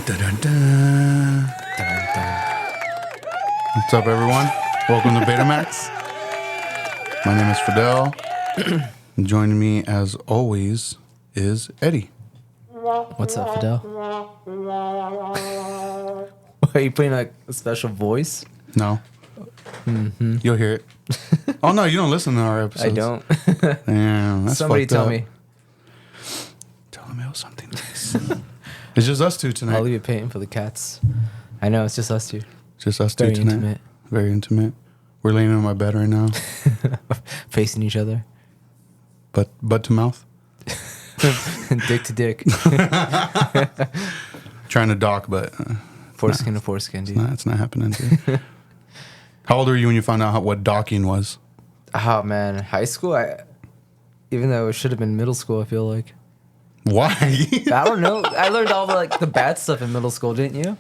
Dun-dun-dun. What's up, everyone? Welcome to Betamax. My name is Fidel. Joining me, as always, is Eddie. What's up, Fidel? Are you putting like a special voice? No. Mm-hmm. You'll hear it. Oh, no, you don't listen to our episodes. I don't. Damn, that's Somebody fucked tell up. me. Tell him it was something nice. It's just us two tonight. I'll leave it paying for the cats. I know, it's just us two. Just us two tonight. Intimate. Very intimate. We're laying on my bed right now. Facing each other. Butt to mouth. Dick to dick. Trying to dock, but... Foreskin to foreskin, dude. It's not happening, dude. How old were you when you found out what docking was? Oh, man. High school? Even though it should have been middle school, I feel like. Why? I don't know. I learned all the bad stuff in middle school, didn't you?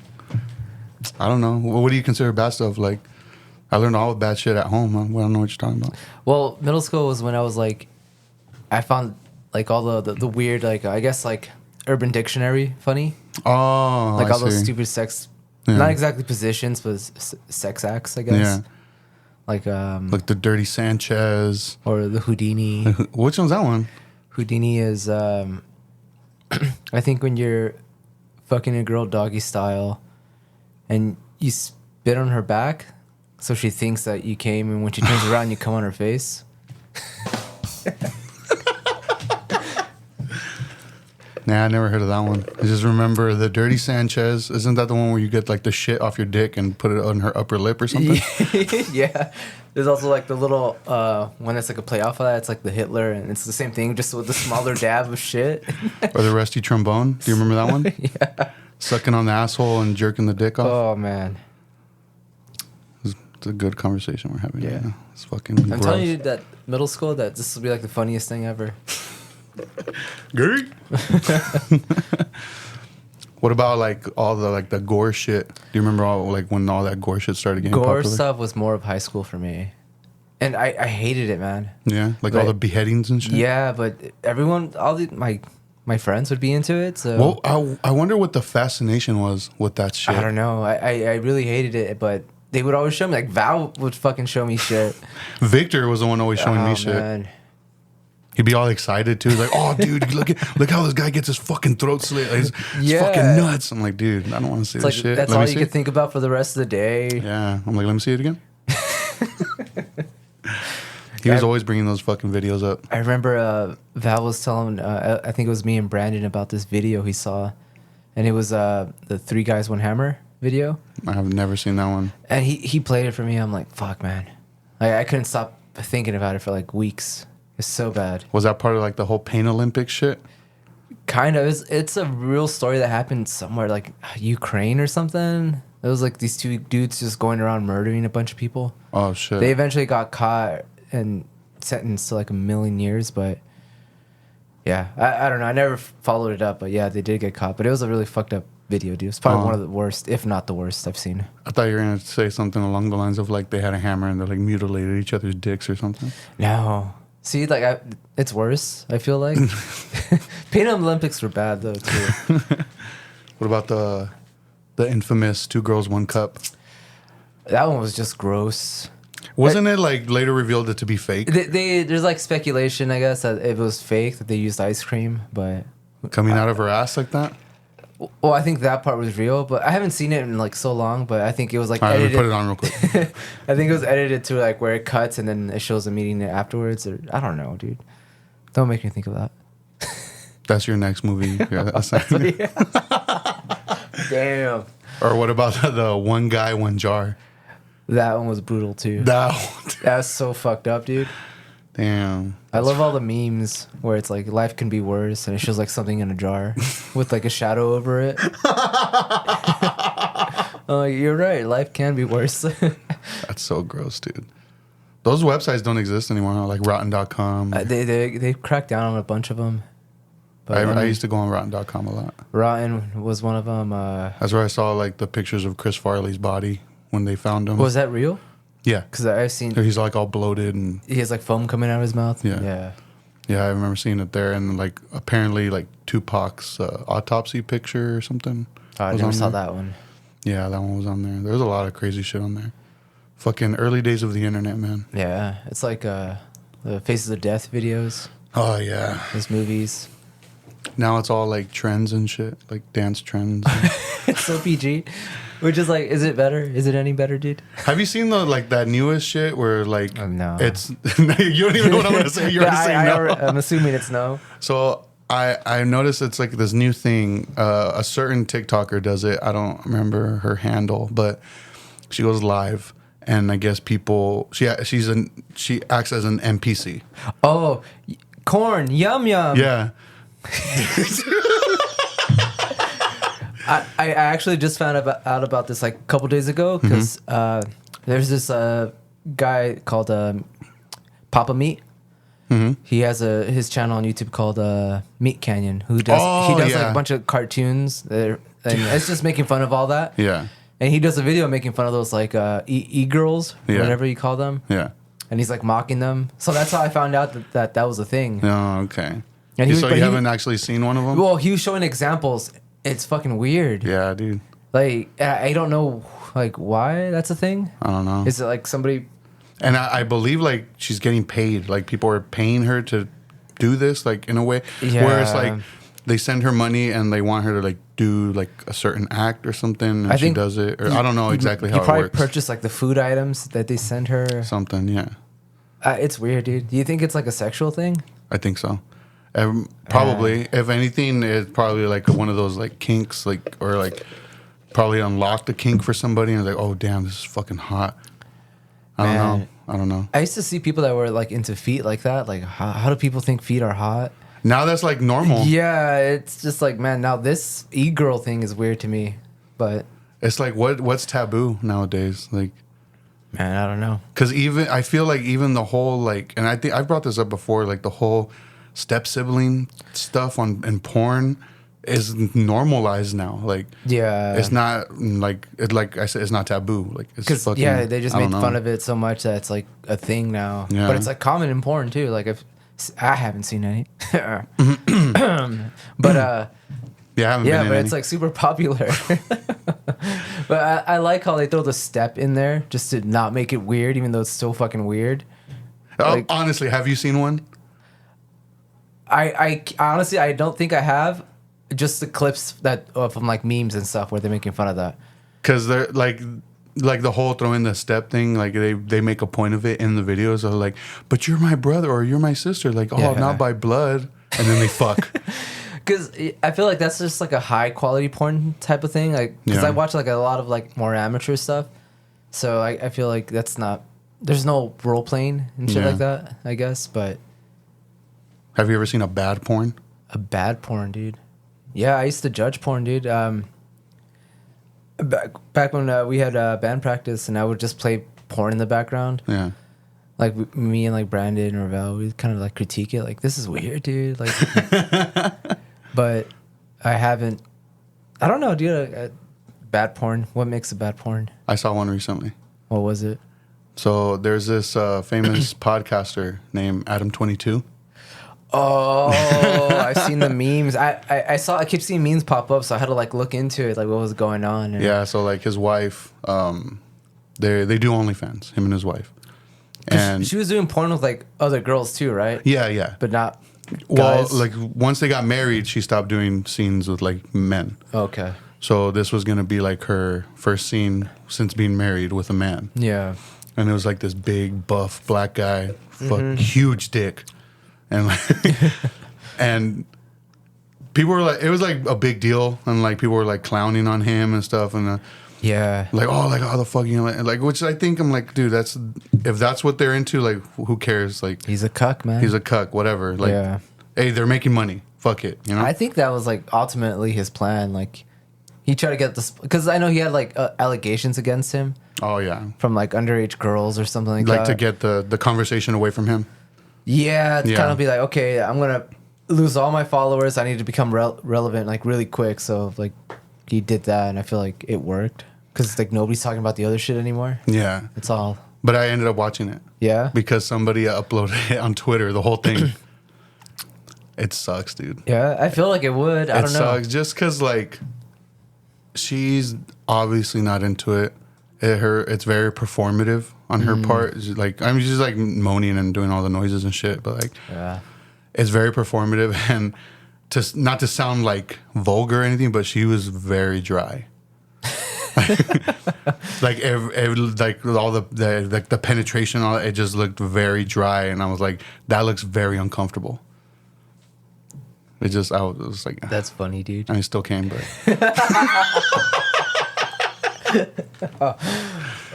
I don't know. What do you consider bad stuff? Like, I learned all the bad shit at home. I don't know what you're talking about. Well, middle school was when I was like, I found like all the weird, like, I guess like Urban Dictionary funny. Oh, Like I all those see. stupid sex, Yeah. not exactly positions, but sex acts, I guess. Yeah. Like Like the Dirty Sanchez. or the Houdini. Which one's that one? Houdini is, I think when you're fucking a girl doggy style, and you spit on her back, so she thinks that you came, and when she turns around, you come on her face. Nah, I never heard of that one. I just remember the Dirty Sanchez. Isn't that the one where you get like the shit off your dick and put it on her upper lip or something? Yeah. There's also like the little one that's like a play off of that. It's like the Hitler, and it's the same thing, just with the smaller dab of shit. Or the Rusty Trombone. Do you remember that one? Yeah. Sucking on the asshole and jerking the dick off. Oh man. It's a good conversation we're having. Yeah. Right now. It's fucking I'm gross. telling you that middle school, that this will be like the funniest thing ever. Gary? What about like all the gore shit? Do you remember all like when all that gore shit started getting Gore popular? stuff was more of high school for me, and I hated it, man. Yeah, like all But- the beheadings and shit. Yeah, but everyone, my friends would be into it. So Well, I wonder what the fascination was with that shit. I don't know. I really hated it, but they would always show me, like Val would fucking show me shit. Victor was the one always showing me shit. Man. He'd be all excited too, like, "Oh, dude, look how this guy gets his fucking throat slit. Like, it's Yeah. fucking nuts." I'm like, "Dude, I don't want to see It's this like shit." that's Let all me you see could it. think about for the rest of the day. Yeah, I'm like, "Let me see it again." He was always bringing those fucking videos up. I remember Val was telling, I think it was me and Brandon, about this video he saw, and it was the Three Guys One Hammer video, I have never seen that one. and he played it for me. I'm like, fuck, man, I couldn't stop thinking about it for like weeks. It's so bad. Was that part of like the whole Pain Olympics shit? Kind of. It's a real story that happened somewhere like Ukraine or something. It was like these two dudes just going around murdering a bunch of people. Oh shit! They eventually got caught and sentenced to like 1 million years, but yeah, I don't know. I never followed it up, but yeah, they did get caught. But it was a really fucked up video, dude. It's probably one of the worst, if not the worst, I've seen. I thought you were gonna say something along the lines of like they had a hammer and they like mutilated each other's dicks or something. No. See, like, it's worse, I feel like. Pain Olympics were bad, though, too. What about the infamous 2 Girls 1 Cup? That one was just gross. Wasn't it like later revealed it to be fake? There's like speculation, I guess, that it was fake, that they used ice cream, but Coming out of her ass like that? well, I think that part was real, but I haven't seen it in like so long. But I think it was like All right, let me edited. put it on real quick. I think it was edited to like where it cuts and then it shows them eating it afterwards, or I don't know, dude. Don't make me think of that. That's your next movie. Damn, Or what about the one guy, one jar? that one was brutal too. That one. That's so fucked up, dude. Damn. I love all the memes where it's like life can be worse, and it shows like something in a jar with like a shadow over it. Oh, you're right. Life can be worse. That's so gross, dude. Those websites don't exist anymore, huh? Like Rotten.com. They cracked down on a bunch of them. But I used to go on Rotten.com a lot. Rotten was one of them. That's where I saw like the pictures of Chris Farley's body when they found him. Was that real? Yeah. Because I've seen He's like all bloated and he has like foam coming out of his mouth. Yeah. Yeah. yeah, I remember seeing it there and like apparently like Tupac's autopsy picture or something. I was never on saw there. that one. Yeah, that one was on there. There's a lot of crazy shit on there. Fucking early days of the internet, man. Yeah, it's like the Faces of Death videos, Oh yeah. those movies. Now it's all like trends and shit, like dance trends. It's so PG, which is like, is it better? Is it any better, dude? Have you seen the like that newest shit where like No. it's you don't even know what I'm gonna say. You're Yeah, already saying no. I'm assuming it's no. So I noticed it's like this new thing. A certain TikToker does it. I don't remember her handle, but she goes live, and I guess people she acts as an NPC. Oh, corn, yum yum. Yeah. I actually just found out about this like a couple days ago because there's this guy called Papa Meat. Mm-hmm. He has his channel on YouTube called Meat Canyon. He does like a bunch of cartoons and it's just making fun of all that. Yeah. And he does a video making fun of those like e-girls, Yeah. whatever you call them. Yeah. And he's like mocking them. So that's how I found out that was a thing. Oh, okay. And So you haven't actually seen one of them? Well, he was showing examples. It's fucking weird. Yeah, dude. Like, I don't know, like, why that's a thing. I don't know. Is it like somebody? And I believe like she's getting paid. Like people are paying her to do this, like in a way. Yeah. Where it's like they send her money and they want her to like do like a certain act or something, and she does it. Or I don't know exactly how you it probably works. purchase like the food items that they send her. Something, yeah. It's weird, dude. Do you think it's like a sexual thing? I think so. Probably, if anything, it's probably like one of those like kinks, like or like probably unlocked a kink for somebody and like, oh damn, this is fucking hot. I don't know. I used to see people that were like into feet like that. Like, how do people think feet are hot? Now that's like normal. Yeah, it's just like, man, now this e-girl thing is weird to me. But It's like what's taboo nowadays? Like, man, I don't know. because even I feel like even the whole like, and I think I brought this up before, like the whole step sibling stuff in porn is normalized now. Like, Yeah, it's not like I said, it's not taboo. Like, it's because fucking, yeah, they just I made don't fun know. of it so much that it's like a thing now. Yeah. But it's like common in porn too. Like if I haven't seen any, but Yeah, I haven't been in but any. it's like super popular. But I like how they throw the step in there just to not make it weird, even though it's so fucking weird. like- Honestly, have you seen one? I honestly I don't think I have. Just the clips that from like memes and stuff where they're making fun of that. Because they're like the whole throw in the step thing, like they make a point of it in the videos. Of like, but you're my brother or you're my sister. Like, oh, Yeah. not by blood. And then they fuck. Because I feel like that's just like a high quality porn type of thing. Like, because Yeah. I watch like a lot of like more amateur stuff. So I feel like that's not, there's no role playing and shit Yeah. like that, I guess. But Have you ever seen a bad porn? a bad porn, dude. Yeah, I used to judge porn, dude. Back when we had band practice and I would just play porn in the background. Yeah. Like me and like Brandon and Ravel, we kind of like critique it. Like, this is weird, dude. Like, but I haven't. I don't know, dude. Bad porn. What makes a bad porn? I saw one recently. What was it? So there's this famous podcaster named Adam22. Oh, I've seen the memes. I saw. I kept seeing memes pop up, so I had to like look into it, like what was going on. And Yeah. So like his wife, they do OnlyFans. Him and his wife. And she was doing porn with like other girls too, right? yeah. But not Well, guys. like once they got married, she stopped doing scenes with like men. Okay. So this was gonna be like her first scene since being married with a man, Yeah. and it was like this big buff black guy, huge dick, and like, and people were like, it was like a big deal, and like people were like clowning on him and stuff, and Yeah. like, oh, like, how the fuck you like, which I think I'm like, dude, that's if that's what they're into, like, who cares? Like, He's a cuck, man. he's a cuck, whatever. Like, Yeah. hey, they're making money. Fuck it, you know. I think that was like ultimately his plan. Like, he tried to get this because I know he had like allegations against him Oh yeah, from like underage girls or something like like that. to get the conversation away from him. Yeah, to Yeah. kind of be like, okay, I'm gonna lose all my followers. I need to become relevant like really quick. So like, he did that, and I feel like it worked because like nobody's talking about the other shit anymore. Yeah, It's all but I ended up watching it yeah, because somebody uploaded it on Twitter. The whole thing. It sucks, dude. yeah. I feel like it would. I It don't know. sucks just because like she's obviously not into it. It's very performative on her part. She's like, I mean, she's like moaning and doing all the noises and shit, but like, it's very performative. And not to sound like vulgar or anything, but she was very dry. Like like all the penetration, all it just looked very dry, and I was like, that looks very uncomfortable. I was like, that's funny, dude. I still came, but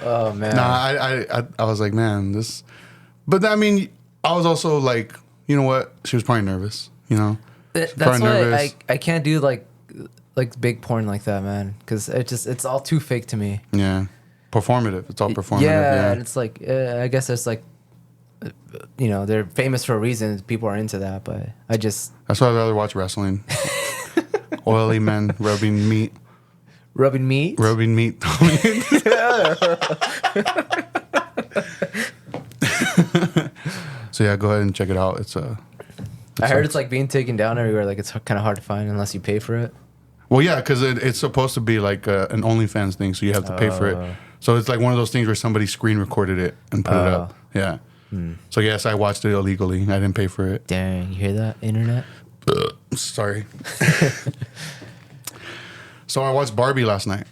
oh man. Nah, I was like, man, this. But I mean, I was also like, you know what? She was probably nervous. You know, that's why I can't do like big porn like that, man, because it's all too fake to me. Yeah, performative. It's all performative. Yeah, and it's like I guess it's like, you know, they're famous for a reason. People are into that, but that's why I'd rather watch wrestling. Oily men rubbing meat. Rubbing meat. So yeah, go ahead and check it out. I heard it's like being taken down everywhere. Like it's kind of hard to find unless you pay for it. Well, yeah, because it's supposed to be like an OnlyFans thing, so you have to pay for it. So it's like one of those things where somebody screen recorded it and put it up. Yeah. So yes, I watched it illegally. I didn't pay for it. Dang, you hear that, internet? Sorry. So I watched Barbie last night.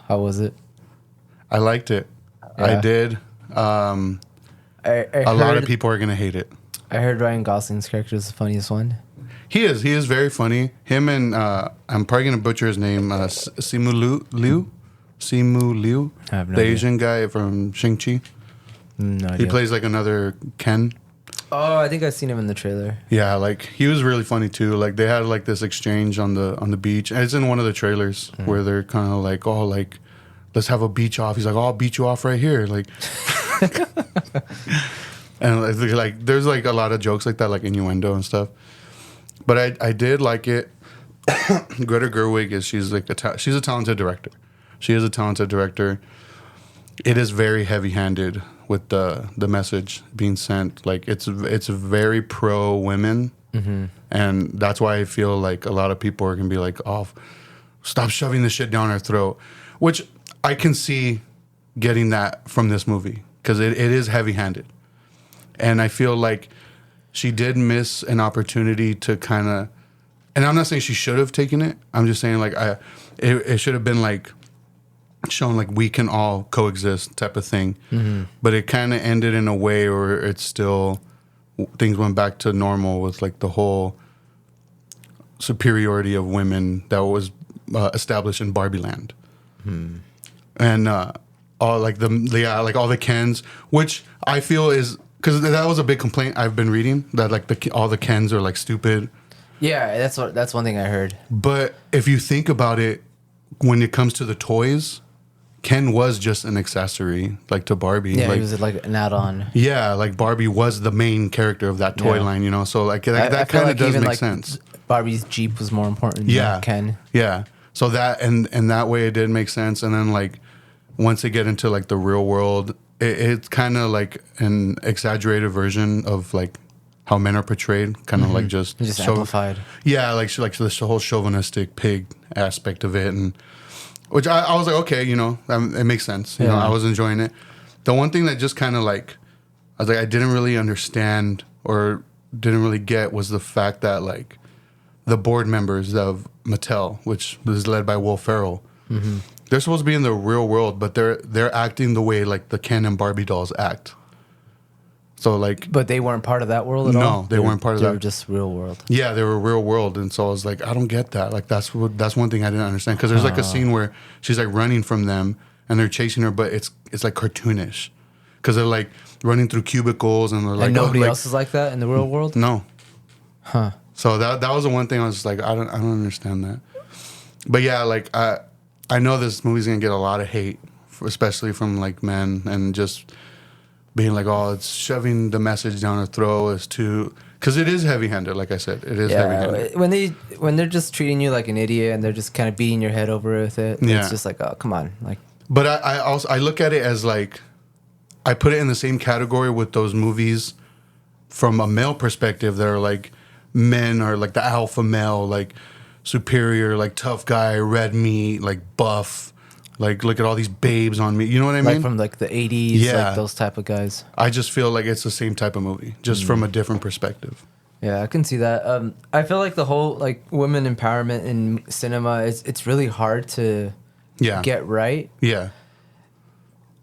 How was it? I liked it. Yeah. I did. A lot of people are gonna hate it. I heard Ryan Gosling's character is the funniest one. He is very funny. Him and I'm probably gonna butcher his name. Simu Liu, I have no the idea. Asian guy from Shang-Chi. No idea. He plays like another Ken. Oh, I think I've seen him in the trailer. Yeah, like he was really funny too. Like they had like this exchange on the beach, and it's in one of the trailers where they're kind of like, oh, like let's have a beach off. He's like, oh, I'll beat you off right here, like. And like there's like a lot of jokes like that, like innuendo and stuff. But I did like it. Greta Gerwig she's a talented director. She is a talented director. It is very heavy-handed with the message being sent. Like it's very pro women, and that's why I feel like a lot of people are gonna be like, "Oh, stop shoving this shit down our throat," which I can see getting that from this movie because it is heavy-handed, and I feel like she did miss an opportunity to kind of. And I'm not saying she should have taken it. I'm just saying like it should have been like. Shown like we can all coexist type of thing, but it kind of ended in a way where it's still things went back to normal with like the whole superiority of women that was established in Barbie Land, and all like like all the Kens, which I feel is because that was a big complaint I've been reading that like all the Kens are like stupid. Yeah, that's one thing I heard. But if you think about it, when it comes to the toys. Ken was just an accessory, like to Barbie. Yeah, like, he was like an add-on. Yeah, like Barbie was the main character of that toy line, you know. So like that kind of does make sense. Barbie's Jeep was more important than Ken. Yeah. So that and that way it did make sense. And then like once they get into like the real world, it's kind of like an exaggerated version of like how men are portrayed, kind of like just amplified. Yeah, like this whole chauvinistic pig aspect of it and. Which I was like, okay, you know, it makes sense. You know, I was enjoying it. The one thing that just kind of like, I was like, I didn't really understand or didn't really get was the fact that like the board members of Mattel, which was led by Will Ferrell, they're supposed to be in the real world, but they're acting the way like the Ken and Barbie dolls act. So like, but they weren't part of that world at all. No, they weren't part of that. They were just real world. Yeah, they were real world, and so I was like, I don't get that. Like that's one thing I didn't understand because there's like a scene where she's like running from them and they're chasing her, but it's like cartoonish because they're like running through cubicles and they're like, and nobody else is like that in the real world. No. Huh. So that was the one thing I was just like, I don't understand that. But yeah, like I know this movie's gonna get a lot of hate, especially from like men and just. Being like, oh, it's shoving the message down our throat is too, because it is heavy-handed. Like I said, it is heavy-handed. When they're just treating you like an idiot and they're just kind of beating your head over with it. Yeah. It's just like, oh, come on, like. But I also look at it as like, I put it in the same category with those movies, from a male perspective that are like men or like the alpha male, like superior, like tough guy, red meat, like buff. Like, look at all these babes on me. You know what I mean? Like from like the 80s, Yeah. like those type of guys. I just feel like it's the same type of movie, just from a different perspective. Yeah, I can see that. I feel like the whole like women empowerment in cinema it's really hard to get right. Yeah.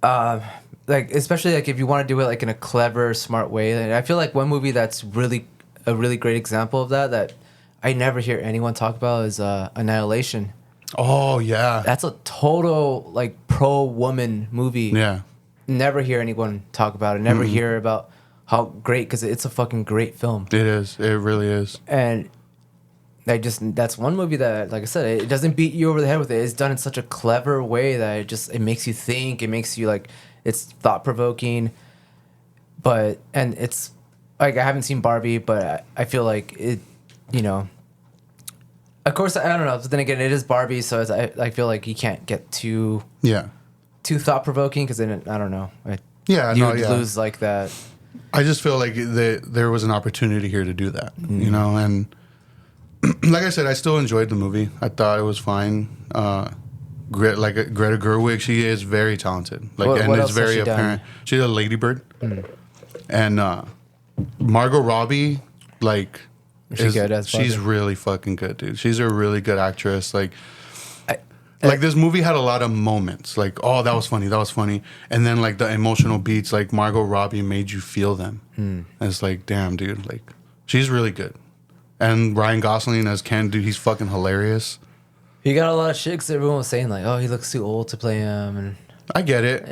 Like especially like if you want to do it like in a clever, smart way. And I feel like one movie that's really a really great example of that I never hear anyone talk about is Annihilation. Oh yeah. That's a total like pro woman movie. Yeah. Never hear anyone talk about it. Never hear about how great, because it's a fucking great film. It is. It really is. And that's one movie that, like I said, it doesn't beat you over the head with it. It's done in such a clever way that it makes you think. It makes you like, it's thought provoking. But it's like, I haven't seen Barbie, but I feel like it, you know. Of course, I don't know. But then again, it is Barbie, so I feel like you can't get too thought provoking, because then I don't know. You would lose like that. I just feel like there was an opportunity here to do that, you know. And like I said, I still enjoyed the movie. I thought it was fine. Greta Gerwig, she is very talented. Like, what it's very apparent. She's a Lady Bird, and Margot Robbie, like. She's really fucking good, dude. She's a really good actress. Like this movie had a lot of moments. Like, oh, that was funny. And then like the emotional beats, like Margot Robbie made you feel them. And it's like, damn, dude. Like, she's really good. And Ryan Gosling as Ken, dude, he's fucking hilarious. He got a lot of shit because everyone was saying like, oh, he looks too old to play him. And I get it,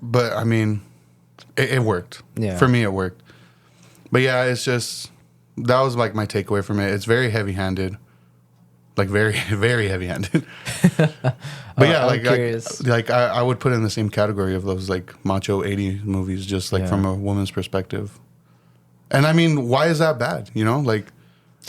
but I mean, it worked. Yeah. For me, it worked. But yeah, it's just. That was like my takeaway from it. It's very heavy-handed, like very, very heavy-handed. But yeah, I would put it in the same category of those like macho 80s movies, just like from a woman's perspective. And I mean, why is that bad? You know, like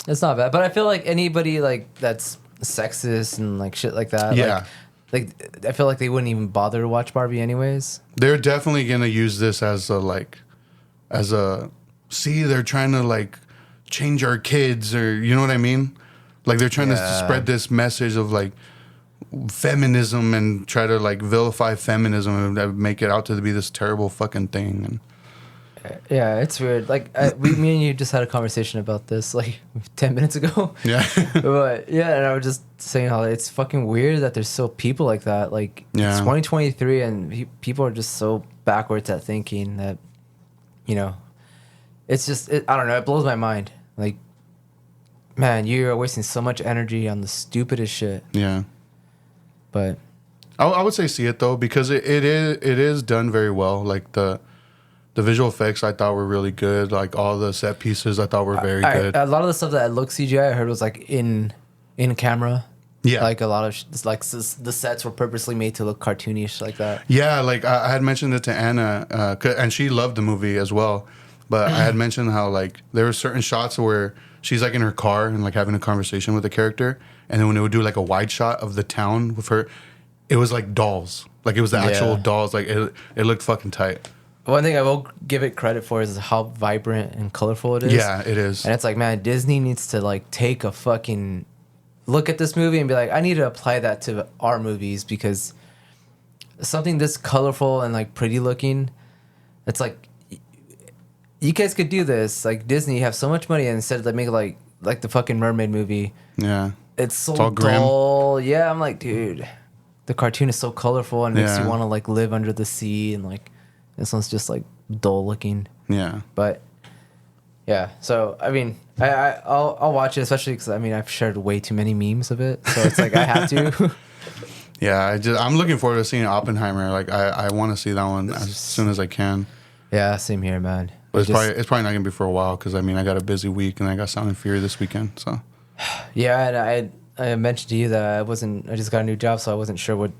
it's not bad. But I feel like anybody like that's sexist and like shit like that. Yeah. Like I feel like they wouldn't even bother to watch Barbie anyways. They're definitely gonna use this as see, they're trying to like. Change our kids, or you know what I mean? Like they're trying to spread this message of like feminism and try to like vilify feminism and make it out to be this terrible fucking thing. And yeah, it's weird. Like me and you just had a conversation about this like 10 minutes ago. Yeah. But yeah, and I was just saying how it's fucking weird that there's still people like that. Like it's 2023 and people are just so backwards at thinking that, you know, it's just I don't know. It blows my mind. Like, man, you're wasting so much energy on the stupidest shit. Yeah. But I would say see it though, because it is done very well. Like the visual effects I thought were really good. Like all the set pieces I thought were very good. A lot of the stuff that looked CGI I heard was like in camera. Yeah. Like a lot of like the sets were purposely made to look cartoonish like that. Yeah, like I had mentioned it to Anna, and she loved the movie as well. But I had mentioned how like there were certain shots where she's like in her car and like having a conversation with the character, and then when it would do like a wide shot of the town with her, it was like dolls. Like it was the actual dolls. Like it looked fucking tight. One thing I will give it credit for is how vibrant and colorful it is. Yeah, it is. And it's like, man, Disney needs to like take a fucking look at this movie and be like, I need to apply that to our movies, because something this colorful and like pretty looking, it's like, you guys could do this. Like Disney, you have so much money, and instead they make like the fucking mermaid movie. Yeah. It's so dull. Grim. Yeah, I'm like, dude, the cartoon is so colorful and makes you want to like live under the sea, and like this one's just like dull looking. Yeah. But yeah, so I mean, I'll watch it, especially because I mean I've shared way too many memes of it, so it's like I have to. Yeah, I'm looking forward to seeing Oppenheimer. Like I want to see that one as soon as I can. Yeah, same here, man. But it's probably not gonna be for a while, because I mean I got a busy week and I got Sound and Fury this weekend. So yeah, and I mentioned to you that I just got a new job, so I wasn't sure what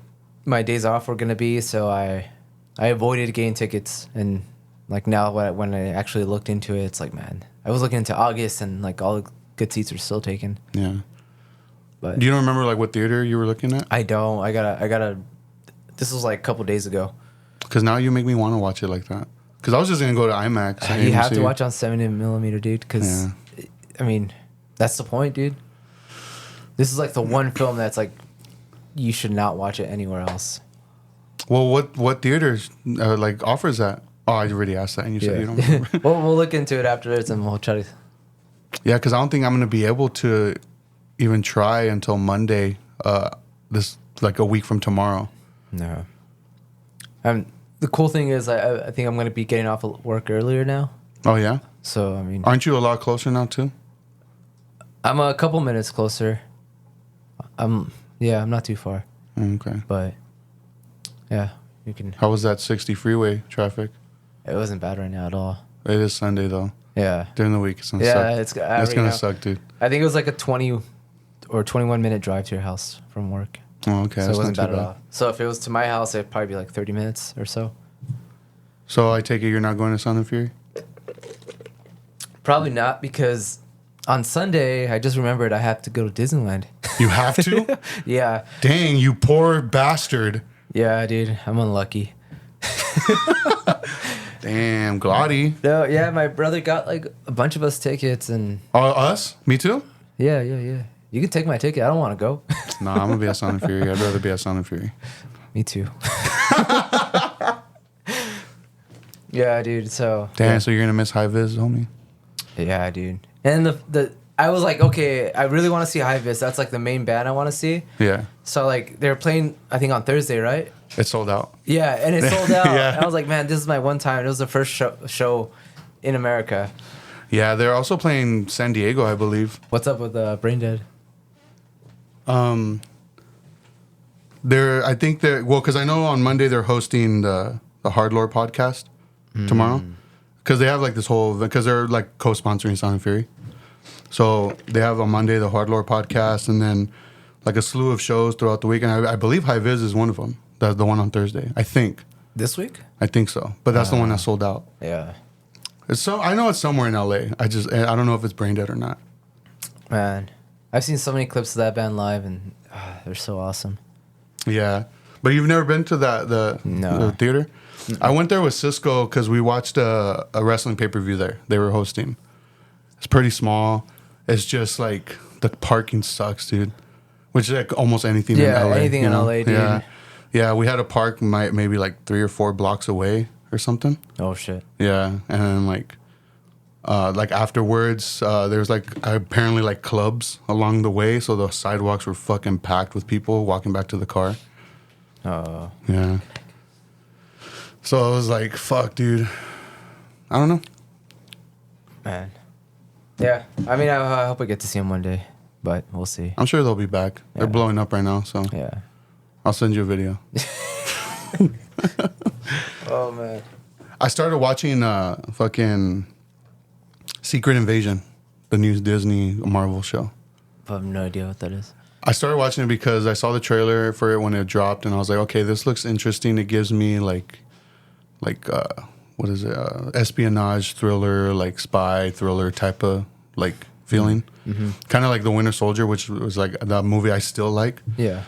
my days off were gonna be. So I avoided getting tickets, and like now when I actually looked into it, it's like, man, I was looking into August and like all the good seats are still taken. Yeah. But do you remember like what theater you were looking at? I don't. I gotta. This was like a couple days ago. Because now you make me want to watch it like that. Because I was just going to go to IMAX. You have to watch on 70mm, dude. Because, I mean, that's the point, dude. This is like the one film that's like you should not watch it anywhere else. Well, what theaters like offers that? Oh, I already asked that, and you said you don't remember. We'll look into it afterwards, and we'll try to. Yeah, because I don't think I'm going to be able to even try until Monday. This like a week from tomorrow. No. The cool thing is, I think I'm going to be getting off of work earlier now. Oh yeah. So I mean, aren't you a lot closer now too? I'm a couple minutes closer. I'm not too far. Okay. But yeah, you can. How was that 60 freeway traffic? It wasn't bad right now at all. It is Sunday though. Yeah. During the week, it's gonna suck. It's gonna suck, dude. I think it was like a 20 or 21 minute drive to your house from work. Oh, okay. So it wasn't bad at all. So if it was to my house, it'd probably be like 30 minutes or so. So I take it you're not going to Sound and Fury? Probably not, because on Sunday, I just remembered I have to go to Disneyland. You have to? Yeah. Dang, you poor bastard. Yeah, dude. I'm unlucky. Damn, Glotty. No, yeah, my brother got like a bunch of us tickets, and Us? Me too? yeah. You can take my ticket. I don't want to go. Nah, I'm gonna be at Sound and Fury. I'd rather be at Sound and Fury. Me too. Yeah, dude. So Damn, yeah. so you're gonna miss High Vis, homie? Yeah, dude. And the I was like, okay, I really want to see High Vis. That's like the main band I want to see. Yeah. So like they're playing, I think on Thursday, right? It's sold out. Yeah, and it sold out. Yeah. And I was like, man, this is my one time. It was the first show in America. Yeah, they're also playing San Diego, I believe. What's up with Brain Dead? I think they're because I know on Monday they're hosting the Hard Lore podcast tomorrow, because they have like this whole because they're like co-sponsoring Sound and Fury, so they have on Monday the Hard Lore podcast, and then like a slew of shows throughout the week, and I believe High Vis is one of them. That's the one on Thursday, I think. This week? I think so, but that's the one that sold out. Yeah. I know it's somewhere in LA. I don't know if it's Brain Dead or not. Man, I've seen so many clips of that band live, and they're so awesome. Yeah, but you've never been to the theater? Mm-mm. I went there with Cisco because we watched a wrestling pay-per-view there. They were hosting. It's pretty small. It's just like the parking sucks, dude. Which is like almost anything in LA. Yeah, anything in LA, dude. Yeah, we had to park maybe like 3 or 4 blocks away or something. Oh shit. Yeah, and then like afterwards, there's like apparently like clubs along the way, so the sidewalks were fucking packed with people walking back to the car. Oh. Yeah. So I was like, fuck, dude. I don't know. Man. Yeah. I mean, I hope I get to see them one day, but we'll see. I'm sure they'll be back. They're blowing up right now, so yeah. I'll send you a video. Oh, man. I started watching fucking Secret Invasion, the new Disney Marvel show. I have no idea what that is. I started watching it because I saw the trailer for it when it dropped, and I was like, okay, this looks interesting. It gives me like what is it? Espionage thriller, like spy thriller type of like feeling. Mm-hmm. Kind of like The Winter Soldier, which was like that movie I still like. Yeah.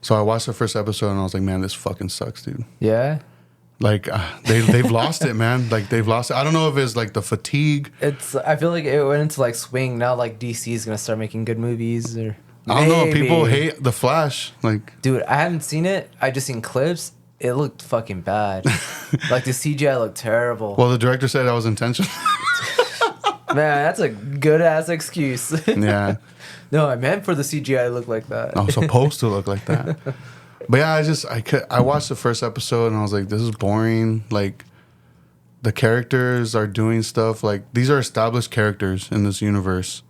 So I watched the first episode and I was like, man, this fucking sucks, dude. Yeah. Like they've lost it, man. Like they've lost it. I don't know if it's like the fatigue. I feel like it went into like swing. Now like DC is gonna start making good movies, or I don't know. People hate The Flash. Like, dude, I haven't seen it. I just seen clips. It looked fucking bad. Like the CGI looked terrible. Well, the director said that was intentional. Man, that's a good ass excuse. Yeah. No, I meant for the CGI to look like that. I was supposed to look like that. But yeah, I watched the first episode and I was like, this is boring. Like, the characters are doing stuff like these are established characters in this universe,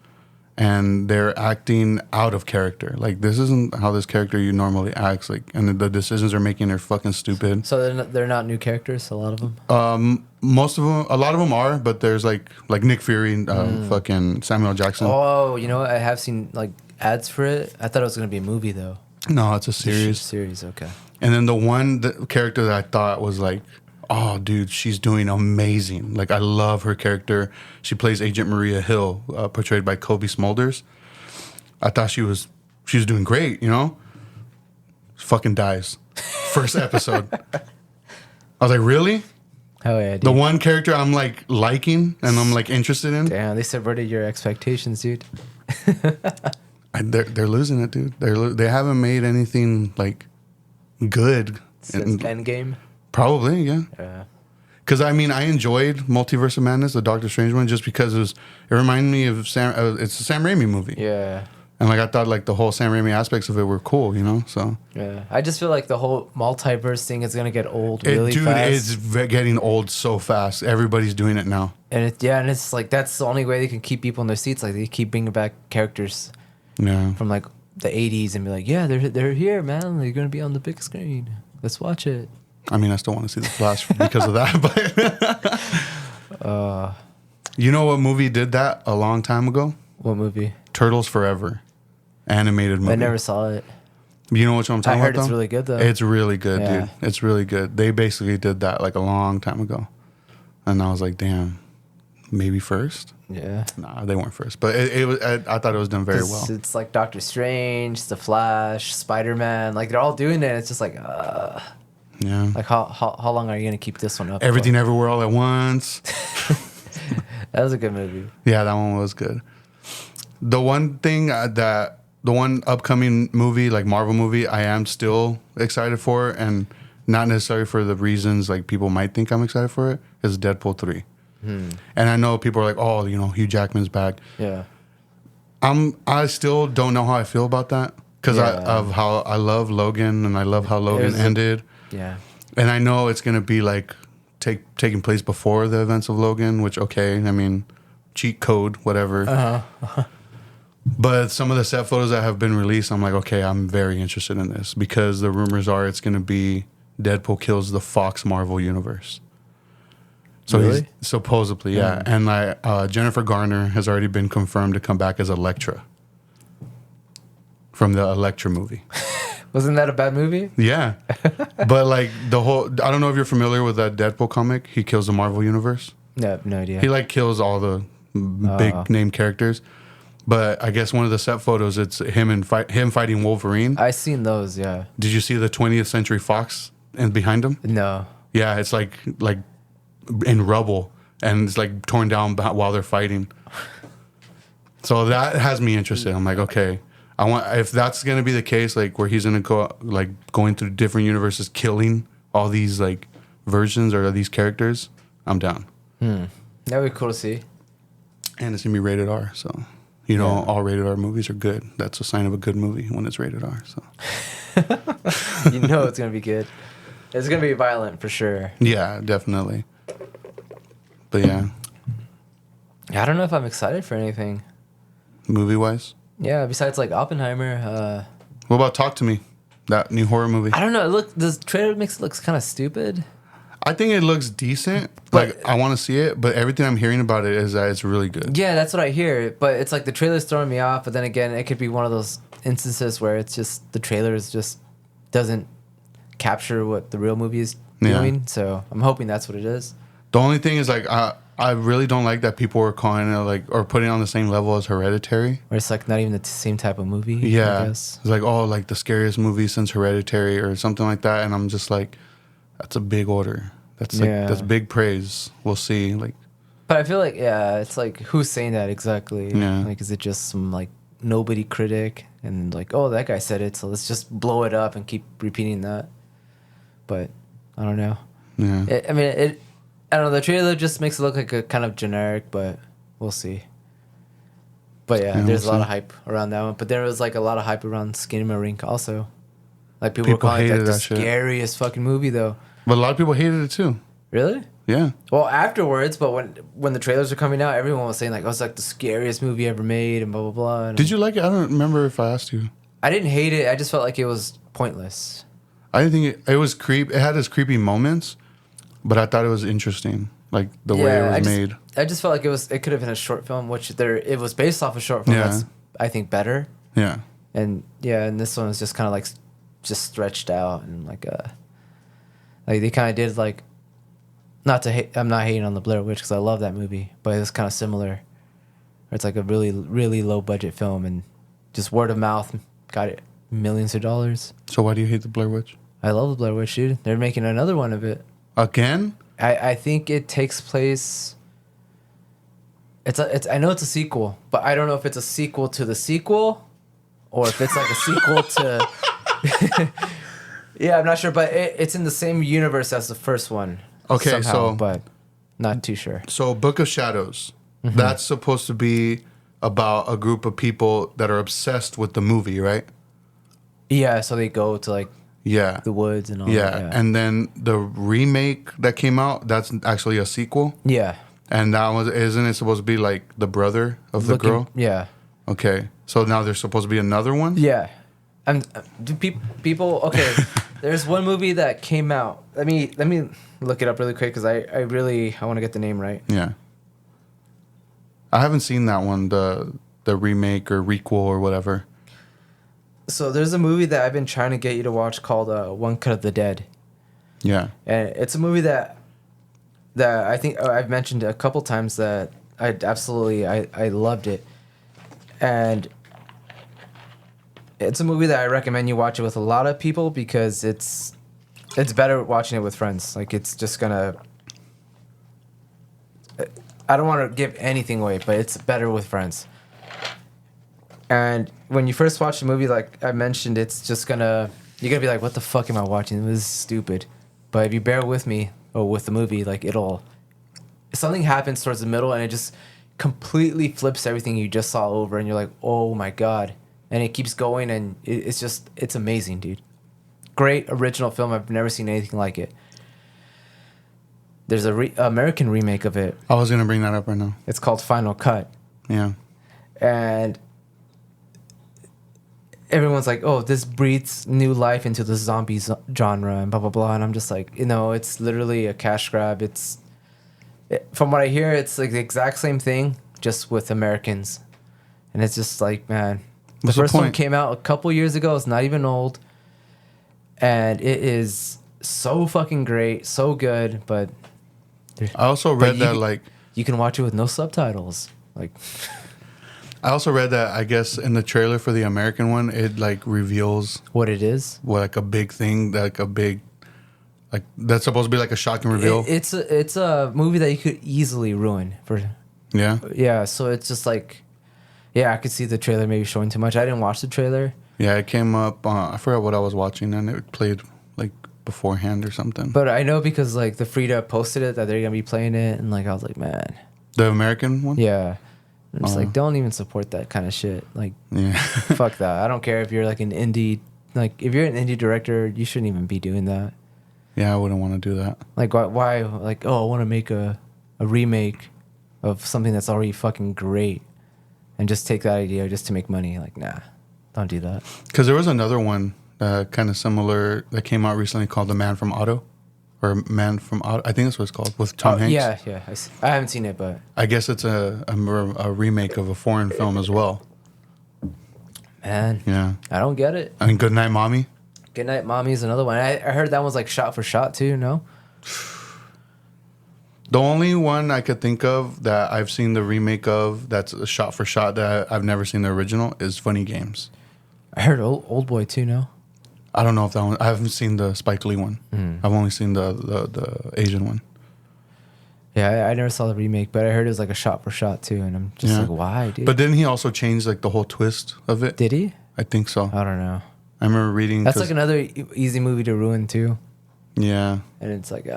and they're acting out of character. Like, this isn't how this character you normally acts. Like, and the decisions they're making are fucking stupid. So they're not new characters. A lot of them. Most of them, a lot of them are, but there's like Nick Fury, fucking Samuel Jackson. Oh, you know what? I have seen like ads for it. I thought it was gonna be a movie though. No, it's a series. Series, okay. And then the character that I thought was like, oh, dude, she's doing amazing. Like, I love her character. She plays Agent Maria Hill, portrayed by Kobe Smulders. I thought she was doing great, you know? Fucking dies. First episode. I was like, really? Oh yeah, dude. The one character I'm like liking and I'm like interested in. Damn, they subverted your expectations, dude. They're losing it, dude. They haven't made anything like good. Since Endgame. Probably, yeah. Yeah. Because I mean, I enjoyed Multiverse of Madness, the Doctor Strange one, just because it reminded me of Sam. It's a Sam Raimi movie. Yeah. And like I thought, like the whole Sam Raimi aspects of it were cool, you know. So yeah, I just feel like the whole multiverse thing is gonna get old really dude, fast. it's getting old so fast. Everybody's doing it now. And it's like that's the only way they can keep people in their seats. Like they keep bringing back characters, from like the '80s and be like, yeah, they're here, man. They're gonna be on the big screen. Let's watch it. I mean, I still want to see the Flash because of that. But you know what movie did that a long time ago? What movie? Turtles Forever. Animated movie. I never saw it. You know what I'm talking about? I heard it's really good though. It's really good, Yeah. dude. It's really good. They basically did that like a long time ago, and I was like, damn, maybe first. Yeah. Nah, they weren't first, but it was. I thought it was done very well. It's like Doctor Strange, The Flash, Spider-Man. Like they're all doing it. It's just like, Yeah. like how long are you gonna keep this one up? Everything Everywhere All at Once. That was a good movie. Yeah, that one was good. The one thing the one upcoming movie, like Marvel movie, I am still excited for, and not necessarily for the reasons like people might think I'm excited for it, is Deadpool 3. And I know people are like, oh, you know, Hugh Jackman's back. Yeah. I still don't know how I feel about that because of how I love Logan and I love how Logan ended. Yeah. And I know it's going to be like taking place before the events of Logan, which, okay, I mean, cheat code, whatever. But some of the set photos that have been released, I'm like, okay, I'm very interested in this because the rumors are it's going to be Deadpool kills the Fox Marvel universe. So really? He's supposedly, yeah. And Jennifer Garner has already been confirmed to come back as Elektra from the Elektra movie. Wasn't that a bad movie? Yeah. But like the whole, I don't know if you're familiar with that Deadpool comic. He kills the Marvel universe. No idea. He like kills all the big name characters. But I guess one of the set photos, it's him fighting Wolverine. I seen those, yeah. Did you see the 20th Century Fox and behind him? No. Yeah, it's like in rubble and it's like torn down while they're fighting. So that has me interested. I'm like, okay, I want if that's gonna be the case, like where he's gonna go like going through different universes, killing all these like versions or these characters, I'm down. That'd be cool to see. And it's gonna be rated R, so. You know, all rated R movies are good. That's a sign of a good movie when it's rated R. So, you know it's gonna be good. It's gonna be violent for sure. Yeah, definitely. But yeah, I don't know if I'm excited for anything. Movie wise. Yeah, besides like Oppenheimer. What about Talk to Me? That new horror movie. I don't know. The trailer makes it looks kind of stupid. I think it looks decent. But- Like I want to see it, but everything I'm hearing about it is that it's really good. Yeah, that's what I hear. But it's like the trailer's throwing me off. But then again, it could be one of those instances where it's just the trailers just doesn't capture what the real movie is doing. So I'm hoping that's what it is. The only thing is like I really don't like that people are calling it like or putting it on the same level as Hereditary. Or it's like not even the same type of movie. Yeah, I guess. it's like like the scariest movie since Hereditary or something like that, and I'm just like, that's a big order. That's like that's big praise. We'll see. Like, but I feel like it's like who's saying that exactly? Yeah. Like, is it just some like nobody critic and like, oh, that guy said it, so let's just blow it up and keep repeating that? But I don't know. Yeah. I don't know. The trailer just makes it look like a kind of generic, but we'll see. But yeah, there's a lot of hype around that one. But there was like a lot of hype around Skinamarink also. Like people were calling it like the scariest fucking movie though. But a lot of people hated it too. Really? Yeah. Well, afterwards, but when the trailers were coming out, everyone was saying like, "Oh, it's like the scariest movie ever made," and blah blah blah. And Did you like it? I don't remember if I asked you. I didn't hate it. I just felt like it was pointless. I didn't think it was creep. It had its creepy moments, but I thought it was interesting, like the way it was made. I just felt like it could have been a short film, which it was based off a short film. That's I think better. Yeah. And this one was just kind of like just stretched out and like they kind of did like. Not to hate, I'm not hating on the Blair Witch because I love that movie, but it's kind of similar. It's like a really, really low budget film and just word of mouth got it millions of dollars. So why do you hate the Blair Witch? I love the Blair Witch, dude. They're making another one of it. Again? I think it takes place. I know it's a sequel, but I don't know if it's a sequel to the sequel or if it's like a sequel to. Yeah, I'm not sure, but it's in the same universe as the first one. Okay, somehow, so but not too sure. So Book of Shadows, that's supposed to be about a group of people that are obsessed with the movie, right? Yeah, so they go to like Yeah. the woods and all Yeah. that. And then the remake that came out, that's actually a sequel. Yeah. And that was, isn't it supposed to be like the brother of the girl? Yeah. Okay. So now there's supposed to be another one? Yeah. And do people okay, there's one movie that came out. Let me look it up really quick because I want to get the name right. Yeah. I haven't seen that one, the remake or requel or whatever. So there's a movie that I've been trying to get you to watch called One Cut of the Dead. Yeah. And it's a movie that I think I've mentioned a couple times that I loved it. And it's a movie that I recommend you watch it with a lot of people because it's better watching it with friends. Like it's just gonna. I don't want to give anything away, but it's better with friends. And when you first watch the movie, like I mentioned, it's just you're gonna be like, "What the fuck am I watching? This is stupid." But if you bear with me or with the movie, like something happens towards the middle, and it just completely flips everything you just saw over, and you're like, "Oh my god." And it keeps going, and it's amazing, dude. Great original film. I've never seen anything like it. There's a American remake of it. I was going to bring that up right now. It's called Final Cut. Yeah. And everyone's like, oh, this breathes new life into the zombie genre and blah, blah, blah. And I'm just like, it's literally a cash grab. From what I hear, it's like the exact same thing, just with Americans. And it's just like, man. The first one came out a couple years ago. It's not even old. And it is so fucking great, so good. But I also read that you can watch it with no subtitles. Like, I also read that I guess in the trailer for the American one, it like reveals what it is. Like a big thing, like that's supposed to be like a shocking reveal. It's a movie that you could easily ruin for. Yeah. Yeah. So it's just like. Yeah, I could see the trailer maybe showing too much. I didn't watch the trailer. Yeah, it came up. I forgot what I was watching, and it played like beforehand or something. But I know because like the Frida posted it that they're gonna be playing it, and like I was like, man, the American one. Yeah, I'm just like, don't even support that kind of shit. Like, yeah, fuck that. I don't care if you're like an indie, like if you're an indie director, you shouldn't even be doing that. Yeah, I wouldn't want to do that. Like, why? Like, oh, I want to make a remake of something that's already fucking great. And just take that idea just to make money. Like, nah, don't do that. Because there was another one kind of similar that came out recently called The Man from Otto. Or Man from Otto. I think that's what it's called. With Tom Hanks. Yeah. I haven't seen it, but... I guess it's a remake of a foreign film as well. Man. Yeah. I don't get it. I mean, Goodnight Mommy. Goodnight Mommy is another one. I heard that one's like shot for shot too, no? The only one I could think of that I've seen the remake of that's a shot for shot that I've never seen the original is Funny Games. I heard Old Boy too, no? I don't know if that one... I haven't seen the Spike Lee one. I've only seen the Asian one. Yeah, I never saw the remake, but I heard it was like a shot for shot too, and I'm just like, why, dude? But didn't he also change like the whole twist of it? Did he? I think so. I don't know. I remember reading... That's like another easy movie to ruin too. Yeah. And it's like,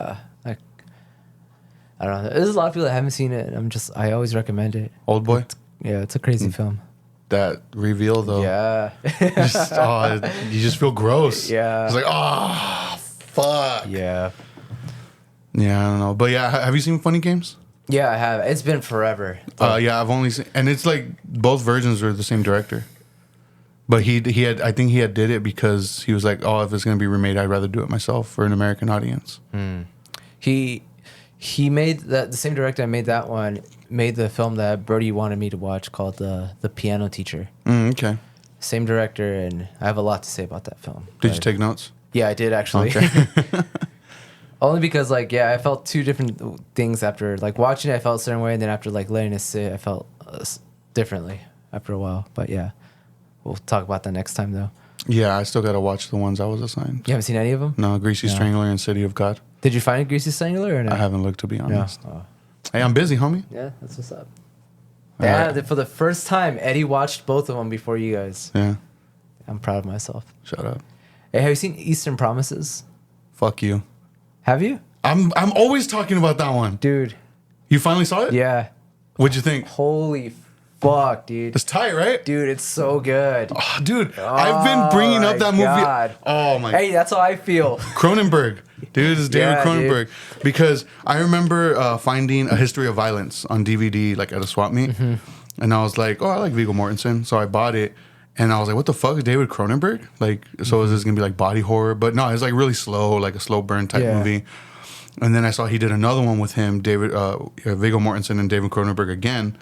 I don't know. There's a lot of people that haven't seen it. I always recommend it. Old Boy? It's a crazy film. That reveal though. Yeah. You just feel gross. Yeah. It's like, fuck. Yeah. Yeah, I don't know. But yeah, have you seen Funny Games? Yeah, I have. It's been forever. Yeah, I've only seen... And it's like both versions are the same director. But he had... I think he had did it because he was like, if it's going to be remade, I'd rather do it myself for an American audience. He made the same director that made that one made the film that Birdie wanted me to watch called the Piano Teacher. Okay. Same director, and I have a lot to say about that film. Did you take notes? Yeah, I did actually. Okay. Only because I felt two different things after watching it. I felt a certain way, and then after letting it sit, I felt differently after a while. But yeah, we'll talk about that next time though. Yeah, I still got to watch the ones I was assigned. You haven't seen any of them? No, Greasy Strangler and City of God. Did you find Greasy Strangler or no? I haven't looked, to be honest. No. Oh. Hey, I'm busy, homie. Yeah, that's what's up. Yeah, for the first time, Eddie watched both of them before you guys. Yeah. I'm proud of myself. Shut up. Hey, have you seen Eastern Promises? Fuck you. Have you? I'm always talking about that one. Dude. You finally saw it? Yeah. What'd you think? Holy fuck, dude. It's tight, right? Dude, it's so good. Oh, dude, I've been bringing up that movie. God. Oh my. Hey, that's how I feel. Cronenberg. Dude, it's David Yeah, Cronenberg. Because I remember finding A History of Violence on DVD like at a swap meet. And I was like, oh, I like Viggo Mortensen. So I bought it. And I was like, what the fuck is David Cronenberg? Like, so is this going to be like body horror? But no, it's like really slow, like a slow burn type movie. And then I saw he did another one with him, Viggo Mortensen and David Cronenberg again.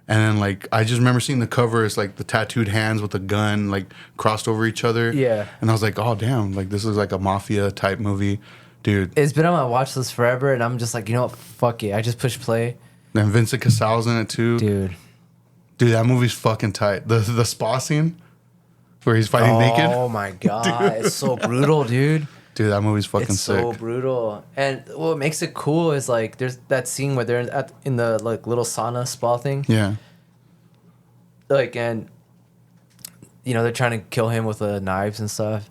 And then, like, I just remember seeing the cover. It's like the tattooed hands with a gun, like, crossed over each other. Yeah. And I was like, oh, damn. Like, this is like a mafia type movie. Dude. It's been on my watch list forever. And I'm just like, you know what? Fuck it. I just push play. And Vincent Cassal's in it, too. Dude, that movie's fucking tight. The spa scene where he's fighting naked. Oh, my God. It's so brutal, dude. Dude, that movie's fucking It's sick. so brutal. And what makes it cool is, like, there's that scene where they're in the, like, little sauna spa thing. Yeah. Like, and, you know, they're trying to kill him with knives and stuff.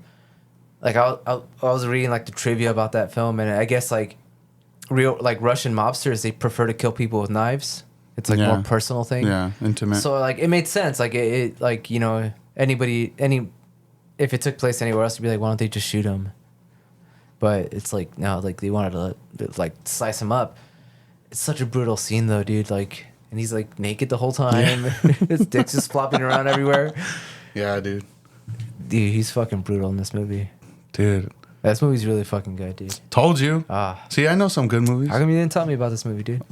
Like, I was reading, like, the trivia about that film, and I guess, like, real, like, Russian mobsters, they prefer to kill people with knives. It's, like, more personal thing. Yeah, intimate. So, like, it made sense. Like, it like, you know, if it took place anywhere else, you'd be like, why don't they just shoot him? But it's like, no, like, they wanted to, like, slice him up. It's such a brutal scene, though, dude. Like, and he's, like, naked the whole time. Yeah. His dick's just flopping around everywhere. Yeah, dude. Dude, he's fucking brutal in this movie. Dude. This movie's really fucking good, dude. Told you. See, I know some good movies. How come you didn't tell me about this movie, dude?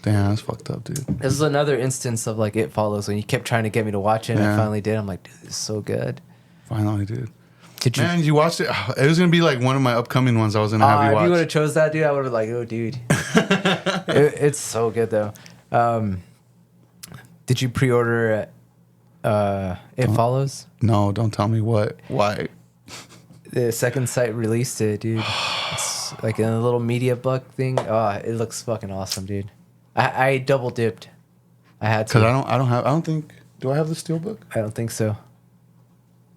Damn, that's fucked up, dude. This is another instance of, like, It Follows, when you kept trying to get me to watch it, and I finally did. I'm like, dude, this is so good. Finally, dude. Man, you watched it? It was going to be like one of my upcoming ones I was going to have you watch. If you would have chose that, dude, I would have been like, oh, dude. It's so good, though. Did you pre-order It Follows? No, don't tell me what. Why? The second site released it, dude. It's like in a little media book thing. Oh, it looks fucking awesome, dude. I double dipped. I had to. Because I don't think, do I have the Steelbook? I don't think so.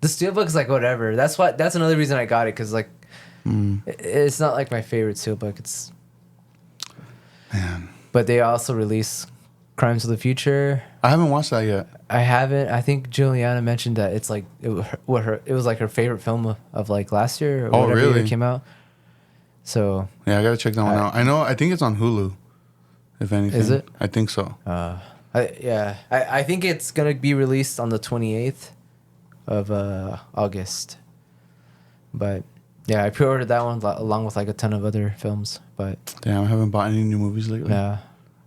The Steelbook's like whatever. That's another reason I got it, because like it's not like my favorite Steelbook. It's man. But they also release Crimes of the Future. I haven't watched that yet. I haven't. I think Juliana mentioned that it's like it was like her favorite film of like last year or whatever year it came out. So yeah, I gotta check that one out. I think it's on Hulu. If anything, is it? I think so. I think it's gonna be released on the 28th of August. But yeah, I pre-ordered that one along with like a ton of other films. But damn, I haven't bought any new movies lately. Yeah,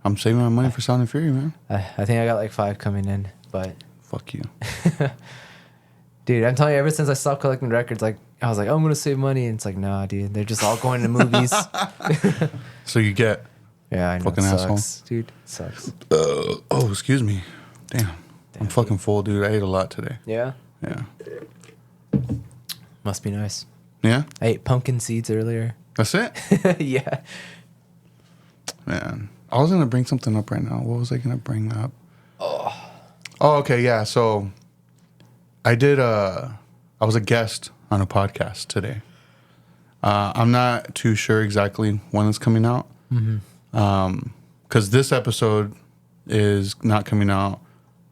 I'm saving my money for Sound and Fury, man. I think I got like 5 coming in, but fuck you, dude. I'm telling you, ever since I stopped collecting records, like I was like, I'm gonna save money, and it's like, nah, dude, they're just all going to movies. So you get. Yeah, I know. Fucking it sucks, asshole. dude. It sucks. Oh, excuse me. Damn. I'm fucking full, dude. I ate a lot today. Yeah? Yeah. Must be nice. Yeah? I ate pumpkin seeds earlier. That's it? Yeah. Man. I was going to bring something up right now. What was I going to bring up? Oh, okay. Yeah. So I was a guest on a podcast today. I'm not too sure exactly when it's coming out. Mm-hmm. Because this episode is not coming out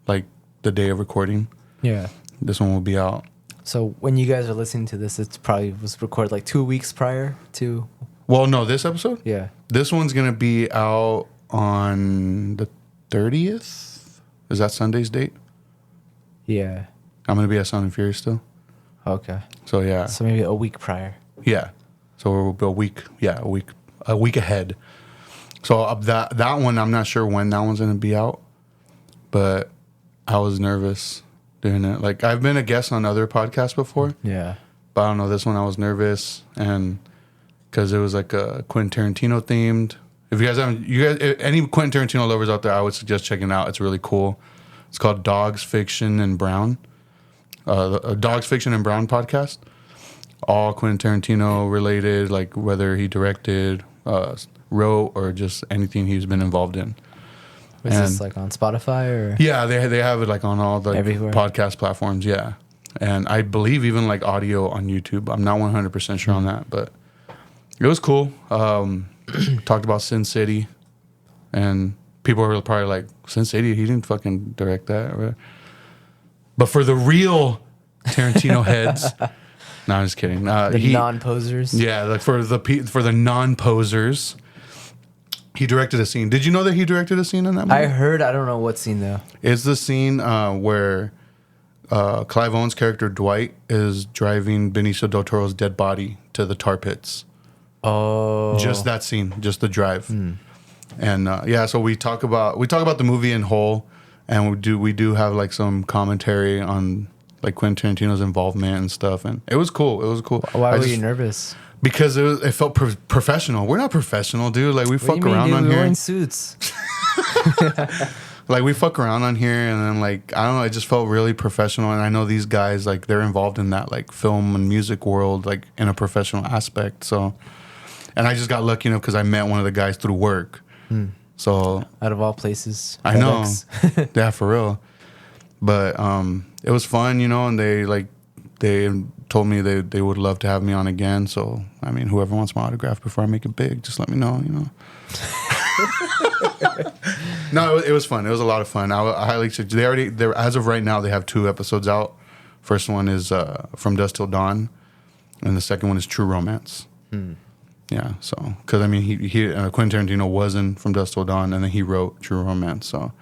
like the day of recording. Yeah. This one will be out. So when you guys are listening to this, it probably was recorded like 2 weeks prior to. Well, no, this episode? Yeah. This one's going to be out on the 30th. Is that Sunday's date? Yeah. I'm going to be at Sound and Fury still. Okay. So, yeah. So maybe a week prior. Yeah. So we'll be a week ahead. So that one, I'm not sure when that one's going to be out, but I was nervous doing it. Like I've been a guest on other podcasts before. Yeah. But I don't know, this one I was nervous, and because it was like a Quentin Tarantino themed. If you guys any Quentin Tarantino lovers out there, I would suggest checking it out. It's really cool. It's called Dogs, Fiction, and Brown. A Dogs, Fiction, and Brown podcast. All Quentin Tarantino related, like whether he directed, wrote, or just anything he's been involved in. Was this like on Spotify or? Yeah, they have it like on all the Everywhere. podcast platforms. Yeah, and I believe even like audio on YouTube. I'm not 100% sure on that, but it was cool. Talked about Sin City, and people were probably like, Sin City, he didn't fucking direct that. Right? But for the real Tarantino heads, no, I'm just kidding. The non-posers. Yeah, like for the non-posers, he directed a scene. Did you know that he directed a scene in that movie? I heard. I don't know what scene though. It's the scene where Clive Owen's character Dwight is driving Benicio del Toro's dead body to the tar pits. Oh, Just that scene, just the drive. And yeah, so we talk about the movie in whole, and we do have like some commentary on like Quentin Tarantino's involvement and stuff, and it was cool. Why were you nervous? Because it felt professional. We're not professional, dude. Like we fuck around on We're here. wearing suits. Like we fuck around on here, and then like I don't know, it just felt really professional. And I know these guys, like they're involved in that like film and music world, like in a professional aspect. So, and I just got lucky enough because I met one of the guys through work. So Out of all places, I know, yeah, for real. But it was fun, you know, and they told me they would love to have me on again. So I mean, whoever wants my autograph before I make it big, just let me know, you know. No, it was fun. It was a lot of fun. I highly suggest. They're as of right now, they have 2 episodes out. First one is From Dusk Till Dawn, and the second one is True Romance. Yeah, so because I mean, he Quentin Tarantino was in From Dusk Till Dawn, and then he wrote True Romance. So